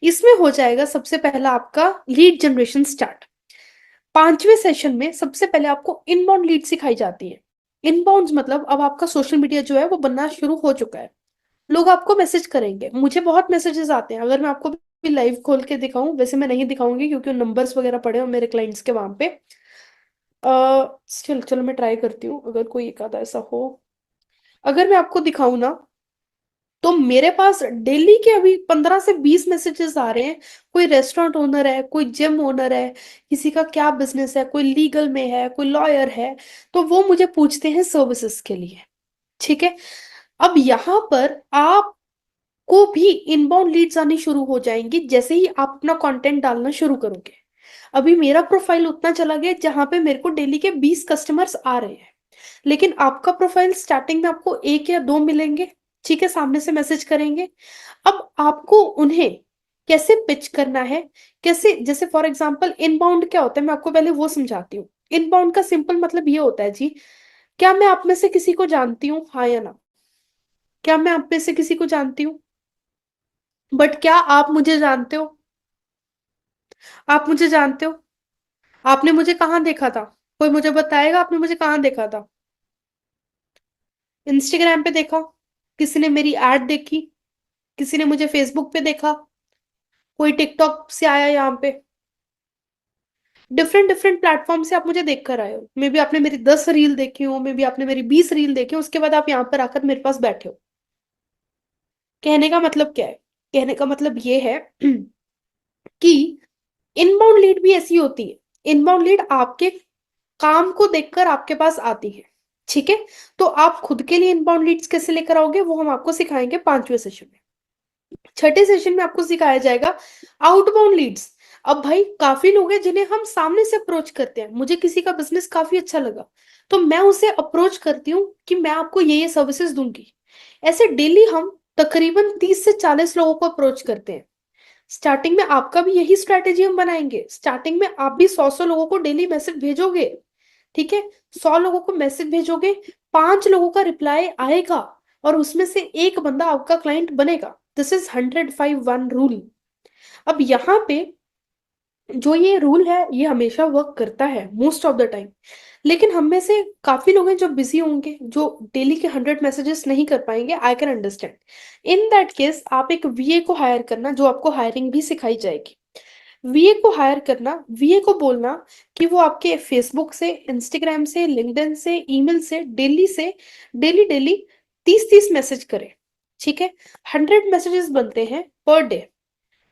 इसमें हो जाएगा सबसे पहला आपका लीड जनरेशन स्टार्ट। पांचवें सेशन में सबसे पहले आपको इनबाउंड लीड सिखाई जाती है। इनबाउंड मतलब अब आपका सोशल मीडिया जो है वो बनना शुरू हो चुका है। लोग आपको मैसेज करेंगे, मुझे बहुत मैसेजेस आते हैं। अगर मैं आपको भी लाइव खोल के दिखाऊं, वैसे मैं नहीं दिखाऊंगी क्योंकि नंबर्स वगैरह पड़े हैं मेरे क्लाइंट्स के वहां पे। चलो चलो मैं ट्राई करती हूँ, अगर कोई एक आधा ऐसा हो। अगर मैं आपको दिखाऊं ना, तो मेरे पास डेली के अभी 15 से 20 मैसेजेस आ रहे हैं। कोई रेस्टोरेंट ओनर है, कोई जिम ओनर है, किसी का क्या बिजनेस है, कोई लीगल में है, कोई लॉयर है, तो वो मुझे पूछते हैं सर्विसेज के लिए, ठीक है। अब यहाँ पर आप को भी इनबाउंड लीड्स आनी शुरू हो जाएंगी जैसे ही आप अपना कंटेंट डालना शुरू करोगे। अभी मेरा प्रोफाइल उतना चला गया जहां पे मेरे को डेली के 20 कस्टमर्स आ रहे हैं, लेकिन आपका प्रोफाइल स्टार्टिंग में आपको एक या दो मिलेंगे, ठीक है, सामने से मैसेज करेंगे। अब आपको उन्हें कैसे पिच करना है, कैसे, जैसे फॉर एग्जांपल इनबाउंड क्या होता है, मैं आपको पहले वो समझाती हूँ। इनबाउंड का सिंपल मतलब ये होता है जी, क्या मैं आप में से किसी को जानती हूँ, हाँ या ना? क्या मैं आप में से किसी को जानती हूँ? बट क्या आप मुझे जानते हो? आप मुझे जानते हो? आपने मुझे कहाँ देखा था? कोई मुझे बताएगा आपने मुझे कहाँ देखा था? इंस्टाग्राम पे देखा? किसी ने मेरी एड देखी? किसी ने मुझे फेसबुक पे देखा? कोई टिकटॉक से आया यहाँ पे? डिफरेंट डिफरेंट प्लेटफॉर्म से आप मुझे देख कर आए हो। मे बी आपने मेरी 10 रील देखी हो, मे बी आपने मेरी 20 रील देखी हो, उसके बाद आप यहाँ पर आकर मेरे पास बैठे हो। कहने का मतलब क्या है? कहने का मतलब ये है कि इनबाउंड लीड भी ऐसी होती है। इनबाउंड लीड आपके काम को देखकर आपके पास आती है, ठीक है? तो आप खुद के लिए इनबाउंड लीड्स कैसे लेकर आओगे, वो हम आपको सिखाएंगे 5वें सेशन में। छठे सेशन में आपको सिखाया जाएगा आउटबाउंड लीड्स। अब भाई काफी लोग हैं जिन्हें हम सामने से अप्रोच करते हैं। मुझे किसी का बिजनेस काफी अच्छा लगा, तो मैं उसे अप्रोच करती हूँ कि मैं आपको ये सर्विसेज दूंगी। ऐसे डेली हम तकरीबन 30 से 40 लोगों को अप्रोच करते हैं। स्टार्टिंग में आपका भी यही स्ट्रैटेजी हम बनाएंगे। स्टार्टिंग में आप भी 100 लोगों को डेली मैसेज भेजोगे, ठीक है? 100 लोगों को मैसेज भेजोगे, 5 लोगों का रिप्लाई आएगा, और उसमें से एक बंदा आपका क्लाइंट बनेगा। This is 100-5-1 rule. अब यहाँ पे जो ये रूल है ये हमेशा वर्क करता है मोस्ट ऑफ द टाइम। लेकिन हम में से काफी लोग हैं जो बिजी होंगे, जो डेली के 100 मैसेजेस नहीं कर पाएंगे। I can understand. In that case आप एक वीए को हायर करना, जो आपको हायरिंग भी सिखाई जाएगी। वीए को हायर करना, वीए को बोलना कि वो आपके फेसबुक से, इंस्टाग्राम से, लिंक्डइन से, ईमेल से डेली डेली 30-30 मैसेज करे, ठीक है? 100 मैसेजेस बनते हैं पर डे।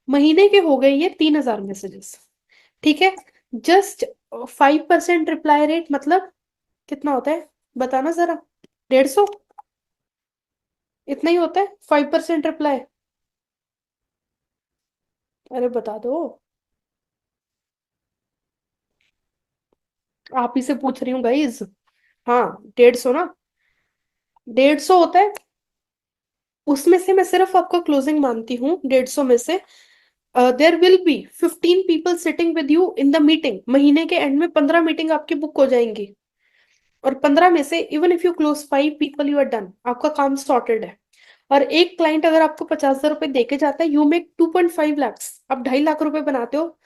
महीने के हो गए ये 3,000 मैसेजेस, ठीक है? जस्ट 5% रिप्लाई रेट मतलब कितना होता है, बताना जरा। 150, इतना ही होता है 5% रिप्लाई। अरे बता दो। आप ही से पूछ रही हूँ गाइज। हाँ, 150 ना, 150 होता है। उसमें से मैं सिर्फ आपका क्लोजिंग मानती हूँ 150 में से। There will be 15 people sitting with you in the meeting. महीने के एंड में 15 मीटिंग आपकी बुक हो जाएंगी, और 15 में से even if you close 5 people, you are done, आपका काम सॉर्टेड है। और एक क्लाइंट अगर आपको 50,000 रुपए देके जाता है, यू मेक 2.5 lakhs। आप 2.5 लाख रुपए बनाते हो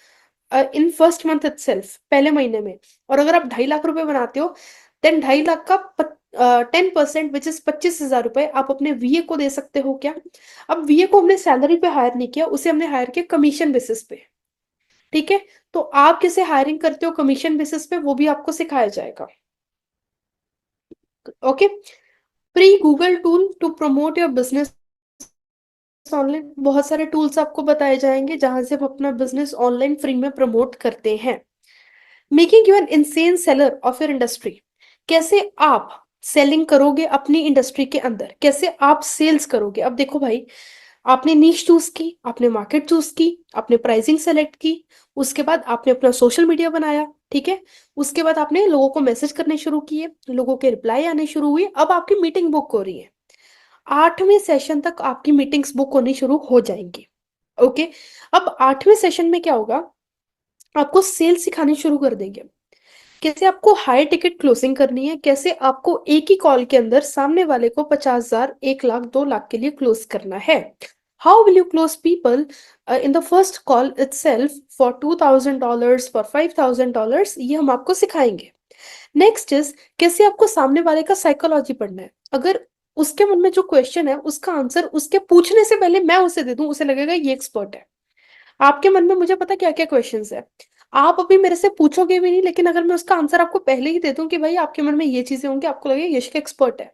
इन फर्स्ट मंथ इटसेल्फ, पहले महीने में। और अगर आप 2.5 लाख रुपए बनाते हो, देन 2.5 लाख का 10% विच इज 25,000 रुपए आप अपने वीए को दे सकते हो क्या? अब वीए को हमने सैलरी पे हायर नहीं किया, उसे हमने हायर किया कमीशन बेसिस पे, ठीक है? तो आप किसे हायरिंग करते हो कमीशन बेसिस पे, वो भी आपको सिखाया जाएगा। Okay. Free Google tool to promote your business online, बहुत सारे टूल्स आपको बताए जाएंगे जहां से हम अपना बिजनेस ऑनलाइन फ्री में प्रमोट करते हैं। Making you an insane seller of your industry, कैसे आप सेलिंग करोगे अपनी इंडस्ट्री के अंदर, कैसे आप सेल्स करोगे। अब देखो भाई, आपने नीश चूज की, आपने मार्केट चूज की, आपने प्राइसिंग सेलेक्ट की, उसके बाद आपने अपना सोशल मीडिया बनाया, ठीक है? उसके बाद आपने लोगों को मैसेज करने शुरू किए, लोगों के रिप्लाई आने शुरू हुए, अब आपकी मीटिंग बुक हो रही है। 8वें सेशन तक आपकी मीटिंग्स बुक होनी शुरू हो जाएंगी। ओके। अब 8वें सेशन में क्या होगा, आपको सेल्स सिखानी शुरू कर देंगे। कैसे आपको हाई टिकट क्लोजिंग करनी है, कैसे आपको एक ही कॉल के अंदर सामने वाले को 50,000, 1 लाख, 2 लाख के लिए क्लोज करना है। How will you close people in the first call itself for $2,000, for $5,000, ये हम आपको सिखाएंगे। नेक्स्ट इज, कैसे आपको सामने वाले का साइकोलॉजी पढ़ना है। अगर उसके मन में जो क्वेश्चन है उसका आंसर उसके पूछने से पहले मैं उसे दे दूं, उसे लगेगा ये एक्सपर्ट है। आपके मन में मुझे पता क्या क्या क्वेश्चंस है, आप अभी मेरे से पूछोगे भी नहीं, लेकिन अगर मैं उसका आंसर आपको पहले ही दे दूं कि भाई आपके मन में ये चीजें होंगी, आपको लगेगा यश का एक्सपर्ट है,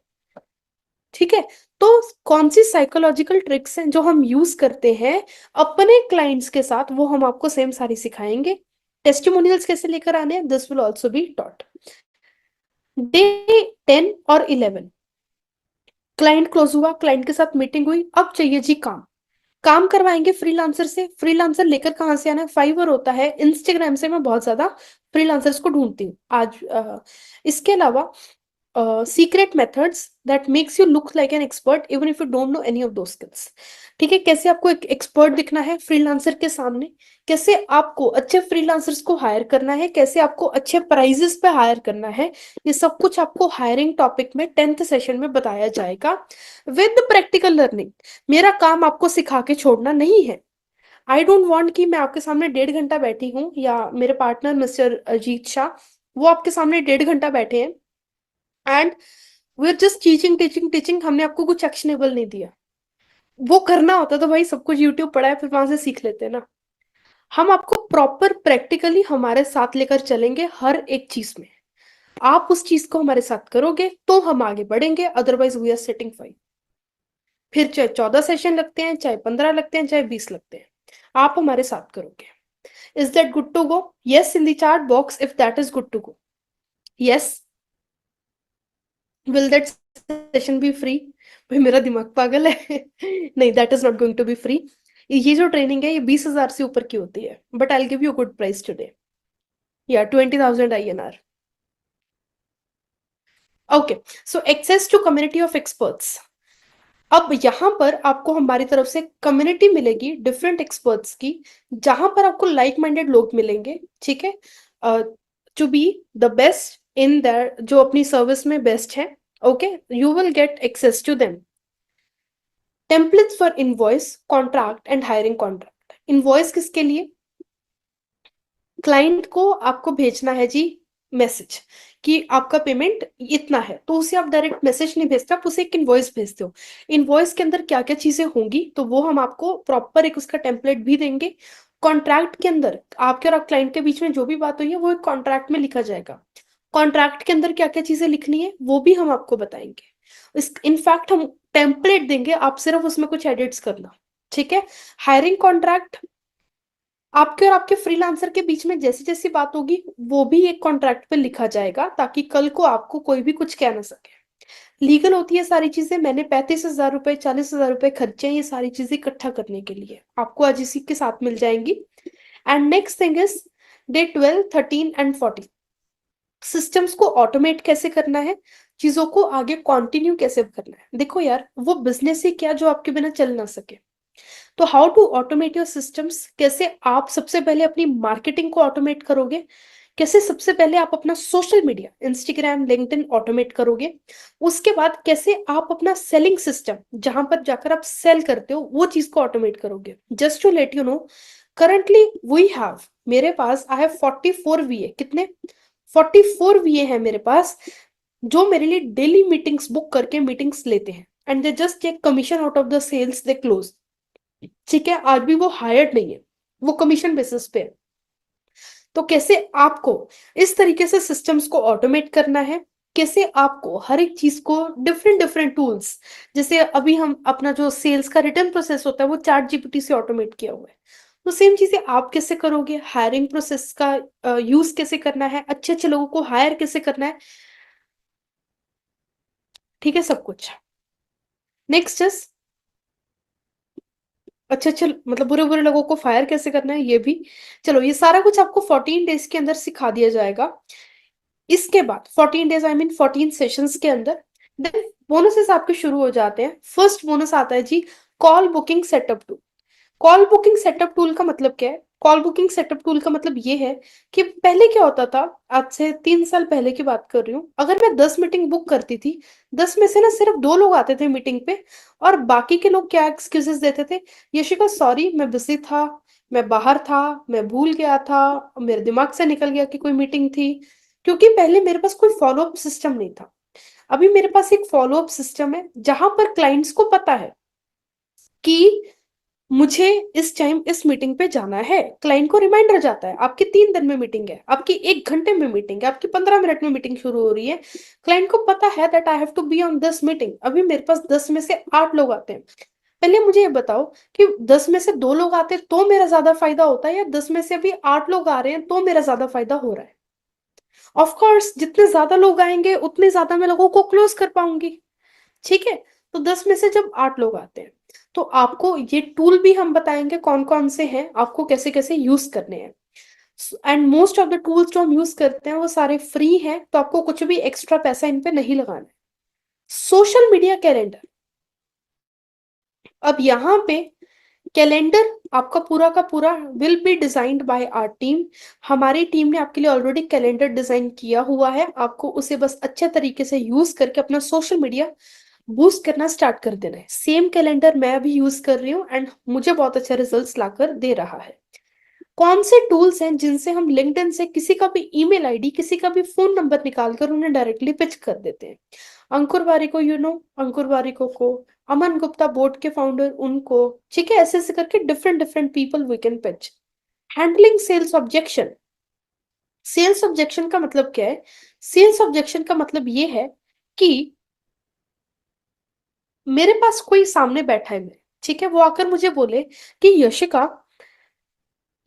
ठीक है? तो कौन सी साइकोलॉजिकल ट्रिक्स हैं जो हम यूज करते हैं अपने क्लाइंट्स के साथ, वो हम आपको सेम सारी सिखाएंगे। टेस्टिमोनियल्स कैसे लेकर आने हैं, this will also be taught. Day 10 और 11, क्लाइंट क्लोज हुआ, क्लाइंट के साथ मीटिंग हुई, अब चाहिए जी काम। काम करवाएंगे फ्रीलांसर से। फ्रीलांसर लेकर कहाँ से आना है, फाइवर होता है, इंस्टाग्राम से मैं बहुत ज्यादा फ्रीलांसर्स को ढूंढती हूँ आज। इसके अलावा secret methods that makes you look like an expert even if you don't know any of दो स्किल्स, ठीक है? कैसे आपको एक एक्सपर्ट दिखना है फ्रीलांसर के सामने, कैसे आपको अच्छे फ्रीलांसर्स को हायर करना है, कैसे आपको अच्छे प्राइजेस पे हायर करना है, ये सब कुछ आपको हायरिंग टॉपिक में 10th सेशन में बताया जाएगा विद प्रैक्टिकल लर्निंग। मेरा काम आपको सिखा के छोड़ना नहीं है। आई डोंट वांट कि मैं आपके सामने 1.5 घंटा बैठी हूँ, या मेरे पार्टनर मिस्टर अजीत शाह, वो आपके सामने 1.5 घंटा बैठे हैं and we are just teaching teaching teaching, हमने आपको कुछ एक्शनेबल नहीं दिया। वो करना होता तो भाई सब कुछ यूट्यूब पड़ा है, फिर वहां से सीख लेते ना। हम आपको प्रॉपर प्रैक्टिकली हमारे साथ लेकर चलेंगे हर एक चीज में। आप उस चीज को हमारे साथ करोगे तो हम आगे बढ़ेंगे, otherwise we are setting fine, फिर चाहे 14 सेशन लगते हैं, चाहे 15 लगते हैं, चाहे 20 लगते हैं, आप हमारे साथ करोगे। Is that good to go? Yes in the chat box if that is good to go. Yes. Will that session be free? भाई मेरा दिमाग पागल है। नहीं, that is not going to be free. ये जो ट्रेनिंग है ये 20,000 से ऊपर की होती है, but I give you good price today. या 20,000 INR। Okay. So access to community of experts. अब यहाँ पर आपको हमारी तरफ से कम्युनिटी मिलेगी डिफरेंट एक्सपर्ट्स की, जहां पर आपको लाइक माइंडेड लोग मिलेंगे, ठीक है, to be the best in there, जो अपनी सर्विस में बेस्ट है। Okay, you will get access to them. Templates for invoice, contract and hiring contract. Invoice किसके लिए? क्लाइंट को आपको भेजना है जी मैसेज कि आपका पेमेंट इतना है, तो उसे आप डायरेक्ट मैसेज नहीं भेजते, आप उसे एक इनवॉइस भेजते हो। इनवॉइस के अंदर क्या क्या चीजें होंगी तो वो हम आपको प्रॉपर एक उसका टेम्पलेट भी देंगे। कॉन्ट्रैक्ट के अंदर आपके और आप क्लाइंट के बीच में जो भी बात हुई है वो एक कॉन्ट्रैक्ट में लिखा जाएगा। कॉन्ट्रैक्ट के अंदर क्या क्या चीजें लिखनी है वो भी हम आपको बताएंगे। इस इनफैक्ट हम टेम्पलेट देंगे, आप सिर्फ उसमें कुछ एडिट्स करना। ठीक है। हायरिंग कॉन्ट्रैक्ट आपके और आपके फ्रीलांसर के बीच में जैसी जैसी बात होगी वो भी एक कॉन्ट्रैक्ट पे लिखा जाएगा, ताकि कल को आपको कोई भी कुछ कह ना सके। लीगल होती है सारी चीजें। मैंने 35,000 रुपए, 40,000 रुपए खर्चे हैं ये सारी चीजें इकट्ठा करने के लिए, आपको आज इसी के साथ मिल जाएंगी। And next thing is day 12, 13 and 14। Systems को ऑटोमेट कैसे करना है, चीजों को आगे कंटिन्यू कैसे करना है। देखो यार, वो बिजनेस ही क्या जो आपके बिना चल ना सके। तो how to automate your systems, कैसे आप सबसे पहले अपनी मार्केटिंग को ऑटोमेट करोगे, कैसे सबसे पहले आप अपना social media, Instagram, LinkedIn automate करोगे। उसके बाद कैसे आप अपना सेलिंग सिस्टम, जहां पर जाकर आप सेल करते हो, वो चीज को ऑटोमेट करोगे। Just to let you know, currently we have, मेरे पास आई हैव 44 VA। कितने? 44 VA है मेरे पास, जो मेरे लिए डेली मीटिंग्स बुक करके मीटिंग्स लेते हैं, and they just take commission out of the sales they close. ठीक है, आज भी वो हायर्ड नहीं है, वो कमीशन बेसिस पे है। तो कैसे आपको इस तरीके से सिस्टम्स को ऑटोमेट करना है, कैसे आपको हर एक चीज को डिफरेंट डिफरेंट टूल्स, जैसे अभी हम अपना जो सेल्स का रिटर्न प्रोसेस होता है वो चैट जीपीटी से ऑटोमेट किया हुआ है, तो सेम चीजें आप कैसे करोगे, हायरिंग प्रोसेस का यूज कैसे करना है, अच्छे अच्छे लोगों को हायर कैसे करना है, ठीक है, सब कुछ। नेक्स्ट इज, अच्छे अच्छे मतलब बुरे बुरे लोगों को फायर कैसे करना है ये भी। चलो, ये सारा कुछ आपको 14 डेज के अंदर सिखा दिया जाएगा। इसके बाद 14 डेज, आई मीन 14 सेशंस के अंदर देन बोनसेस आपके शुरू हो जाते हैं। फर्स्ट बोनस आता है जी, call booking setup tool. Call booking setup tool का मतलब क्या है? कॉल बुकिंग सेटअप टूल का मतलब ये है कि पहले क्या होता था, आज से 3 साल पहले की बात कर रही हूँ, अगर मैं 10 मीटिंग बुक करती थी, 10 में से ना सिर्फ 2 लोग आते थे मीटिंग पे, और बाकी के लोग क्या एक्सक्यूजेस देते थे, यशिका सॉरी मैं बिजी था, मैं बाहर था, मैं भूल गया था, मेरे दिमाग से निकल गया कि कोई मीटिंग थी। क्योंकि पहले मेरे पास कोई फॉलो अप सिस्टम नहीं था। अभी मेरे पास एक फॉलो अप सिस्टम है, जहां पर क्लाइंट्स को पता है कि मुझे इस टाइम इस मीटिंग पे जाना है। क्लाइंट को रिमाइंडर जाता है, आपकी 3 दिन में मीटिंग है, आपकी 1 घंटे में मीटिंग है, आपकी 15 मिनट में मीटिंग शुरू हो रही है। क्लाइंट को पता है that I have to be on this meeting. अभी मेरे पास 10 में से 8 लोग आते हैं। पहले मुझे ये बताओ कि 10 में से 2 लोग आते हैं तो मेरा ज्यादा फायदा होता है, या 10 में से अभी 8 लोग आ रहे हैं तो मेरा ज्यादा फायदा हो रहा है? ऑफ कोर्स, जितने ज्यादा लोग आएंगे उतने ज्यादा मैं लोगों को क्लोज कर पाऊंगी। ठीक है। तो 10 में से जब 8 लोग आते हैं, तो आपको ये टूल भी हम बताएंगे कौन कौन से हैं, आपको कैसे कैसे यूज करने हैं। And most of the tools जो हम यूज करते हैं वो सारे फ्री हैं, तो आपको कुछ भी एक्स्ट्रा पैसा इन पे नहीं लगाना है। Social media calendar. अब यहाँ पे कैलेंडर आपका पूरा का पूरा will be designed by our team. हमारी टीम ने आपके लिए ऑलरेडी कैलेंडर डिजाइन किया हुआ है, आपको उसे बस अच्छे तरीके से यूज करके अपना सोशल मीडिया बूस्ट करना स्टार्ट कर देना है। सेम कैलेंडर मैं अभी यूज कर रही हूँ एंड मुझे बहुत अच्छे रिजल्ट्स लाकर दे रहा है। कौन से टूल्स हैं जिनसे हम लिंक्डइन से किसी का भी ईमेल आईडी, किसी का भी फोन नंबर निकालकर उन्हें डायरेक्टली पिच कर देते हैं? अंकुर वारिको, अंकुर वारिको को, अमन गुप्ता बोर्ड के फाउंडर उनको, ठीक है, ऐसे ऐसे करके different different people we can pitch. Handling sales objection. Sales objection का मतलब क्या है? सेल्स ऑब्जेक्शन का मतलब ये है कि मेरे पास कोई सामने बैठा है मेरे, ठीक है, वो आकर मुझे बोले कि यशिका,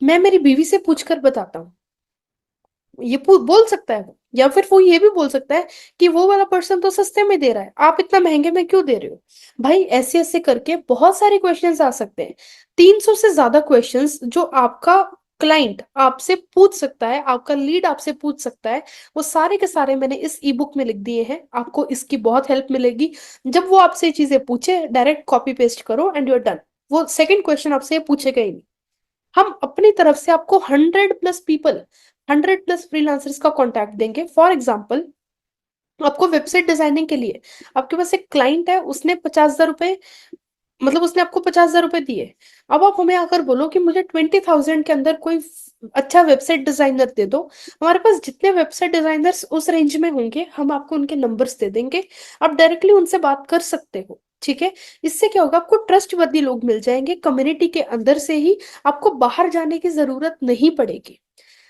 मैं मेरी बीवी से पूछ कर बताता हूँ, ये बोल सकता है वो। या फिर वो ये भी बोल सकता है कि वो वाला पर्सन तो सस्ते में दे रहा है, आप इतना महंगे में क्यों दे रहे हो। भाई ऐसे ऐसे करके बहुत सारे क्वेश्चंस आ सकते हैं, 300 से ज्यादा क्वेश्चंस जो आपका क्लाइंट आपसे पूछ सकता है, आपका लीड आपसे पूछ सकता है। वो सारे के सारे मैंने इस ई बुक में लिख दिए हैं, आपको इसकी बहुत हेल्प मिलेगी। जब वो आपसे ये चीजें पूछे, डायरेक्ट कॉपी पेस्ट करो एंड यू आर डन। वो सेकंड क्वेश्चन आपसे ये पूछेगा ही नहीं। हम अपनी तरफ से आपको 100+ पीपल, 100+ फ्रीलांसर्स का कॉन्टैक्ट देंगे। फॉर एग्जाम्पल, आपको वेबसाइट डिजाइनिंग के लिए आपके पास एक क्लाइंट है, उसने 50,000 रुपए, मतलब उसने आपको 50,000 रुपए दिए। अब आप हमें आकर बोलो कि मुझे 20,000 के अंदर कोई अच्छा वेबसाइट डिजाइनर दे दो। हमारे पास जितने वेबसाइट डिजाइनर्स उस रेंज में होंगे, हम आपको उनके नंबर्स दे देंगे। आप डायरेक्टली उनसे बात कर सकते हो, ठीक है। इससे क्या होगा, आपको ट्रस्टवर्दी लोग मिल जाएंगे कम्युनिटी के अंदर से ही, आपको बाहर जाने की जरूरत नहीं पड़ेगी।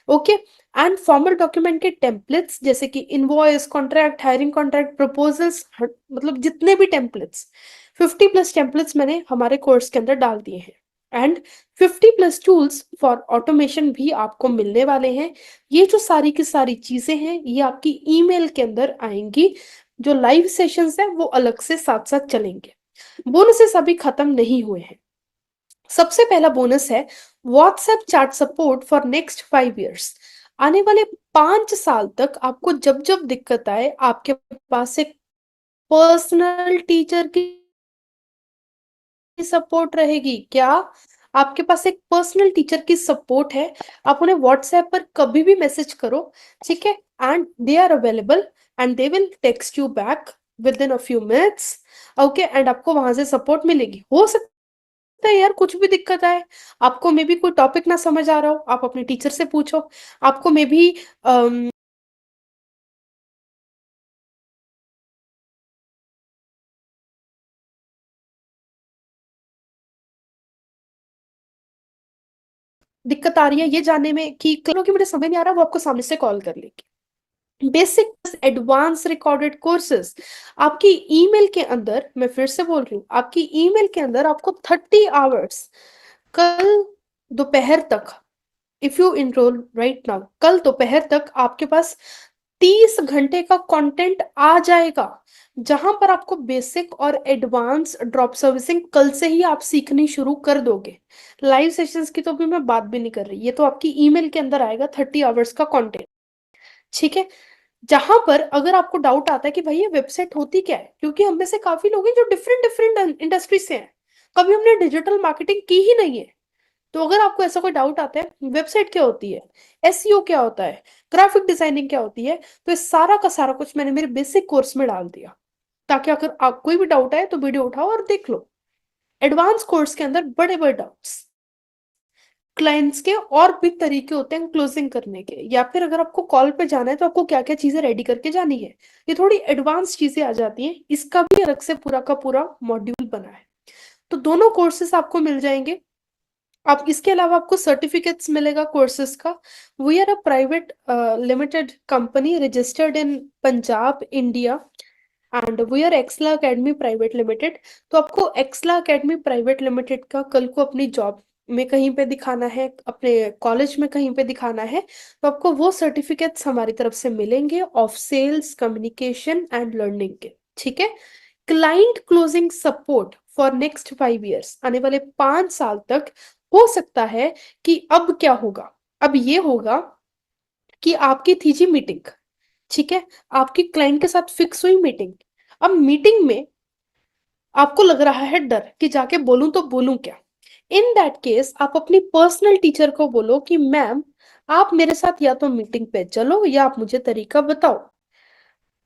ओके। एंड फॉर्मल डॉक्यूमेंट के टेम्पलेट्स जैसे कि invoice, contract, hiring contract, proposals, मतलब जितने भी टेम्पलेट्स, 50+ टेम्पलेट्स मैंने हमारे कोर्स के अंदर डाल दिए हैं। एंड 50+ टूल्स फॉर ऑटोमेशन भी आपको मिलने वाले हैं। ये जो सारी की सारी चीजें हैं, ये आपकी ईमेल के अंदर आएंगी। जो लाइव सेशंस है वो अलग से साथ साथ चलेंगे। बोनसेस अभी खत्म नहीं हुए हैं। सबसे पहला बोनस है WhatsApp chat support for next 5 years. आने वाले 5 साल तक आपको जब जब दिक्कत आए, आपके पास एक पर्सनल टीचर की सपोर्ट रहेगी। क्या? आपके पास एक पर्सनल टीचर की सपोर्ट है। आप उन्हें व्हाट्सएप पर कभी भी मैसेज करो, ठीक है, and they are available and they will text you back within a few minutes. Okay, and आपको वहां से सपोर्ट मिलेगी। हो सकता है यार कुछ भी दिक्कत आए, आपको मे बी कोई टॉपिक ना समझ आ रहा हो, आप अपने टीचर से पूछो। आपको मे बी दिक्कत आ रही है ये जानने में कि करो कि मुझे समझ नहीं आ रहा, वो आपको सामने से कॉल कर लेगी। बेसिक एडवांस रिकॉर्डेड कोर्सेज आपकी ईमेल के अंदर, मैं फिर से बोल रही हूँ, आपकी ईमेल के अंदर आपको 30 आवर्स, कल दोपहर तक, if you enroll right now, कल दोपहर तक आपके पास 30 घंटे का कंटेंट आ जाएगा, जहां पर आपको बेसिक और एडवांस ड्रॉप सर्विसिंग कल से ही आप सीखनी शुरू कर दोगे। लाइव सेशंस की तो भी मैं बात भी नहीं कर रही, ये तो आपकी ईमेल के अंदर आएगा 30 आवर्स का कंटेंट, ठीक है। जहां पर अगर आपको डाउट आता है कि भाई ये वेबसाइट होती क्या है, क्योंकि हम में से काफी लोग हैं जो डिफरेंट डिफरेंट इंडस्ट्री से हैं, कभी हमने डिजिटल मार्केटिंग की ही नहीं है। तो अगर आपको ऐसा कोई डाउट आता है वेबसाइट क्या होती है, एसईओ क्या होता है, ग्राफिक डिजाइनिंग क्या होती है, तो इस सारा का सारा कुछ मैंने मेरे बेसिक कोर्स में डाल दिया, ताकि अगर आप कोई भी डाउट आए तो वीडियो उठाओ और देख लो। एडवांस कोर्स के अंदर बड़े बड़े डाउट्स, क्लाइंट्स के और भी तरीके होते हैं क्लोजिंग करने के, या फिर अगर आपको कॉल पे जाना है तो आपको क्या क्या चीजें रेडी करके जानी है, ये थोड़ी एडवांस चीजें आ जाती हैं, इसका भी अलग से पूरा का पूरा मॉड्यूल बना है। तो दोनों कोर्सेस आपको मिल जाएंगे। आप इसके अलावा आपको सर्टिफिकेट्स मिलेगा कोर्सेज का। We are a private limited company registered in Punjab India, and we are Excela academy private limited. तो आपको एक्सला अकेडमी प्राइवेट लिमिटेड का कल को अपनी जॉब में कहीं पे दिखाना है, अपने कॉलेज में कहीं पे दिखाना है, तो आपको वो सर्टिफिकेट्स हमारी तरफ से मिलेंगे of sales, communication and learning के, ठीक है। Client closing support for next 5 years, आने वाले 5 साल तक। हो सकता है कि अब क्या होगा, अब ये होगा कि आपकी थी जी मीटिंग, ठीक है, आपकी क्लाइंट के साथ फिक्स हुई मीटिंग। अब मीटिंग में आपको लग रहा है डर कि जाके बोलूं तो बोलूं क्या। इन दैट केस आप अपनी पर्सनल टीचर को बोलो कि मैम, आप मेरे साथ या तो मीटिंग पे चलो या आप मुझे तरीका बताओ।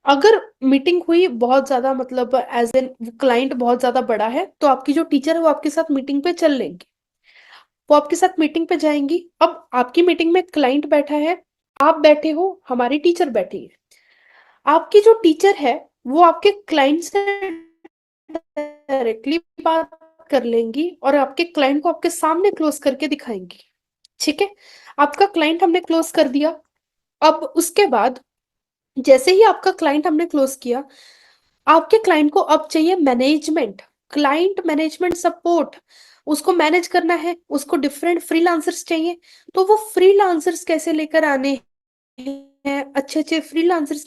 अगर मीटिंग हुई बहुत ज्यादा, मतलब एज एन क्लाइंट बहुत ज्यादा बड़ा है, तो आपकी जो टीचर है वो आपके साथ मीटिंग पे चल लेंगी, वो आपके साथ मीटिंग पे जाएंगी। अब आपकी मीटिंग में क्लाइंट बैठा है, आप बैठे हो, हमारी टीचर बैठी है। आपकी जो टीचर है वो आपके क्लाइंट से डायरेक्टली बात कर लेंगी और आपके क्लाइंट को आपके सामने क्लोज करके दिखाएंगी, ठीक है। आपका क्लाइंट हमने क्लोज कर दिया। अब उसके बाद जैसे ही आपका क्लाइंट हमने क्लोज किया, आपके क्लाइंट को अब चाहिए मैनेजमेंट, क्लाइंट मैनेजमेंट सपोर्ट, उसको मैनेज करना है, उसको डिफरेंट फ्रीलांसर्स चाहिए। तो वो फ्रीलांसर्स कैसे लेकर आने हैं, अच्छे अच्छे फ्रीलांसर्स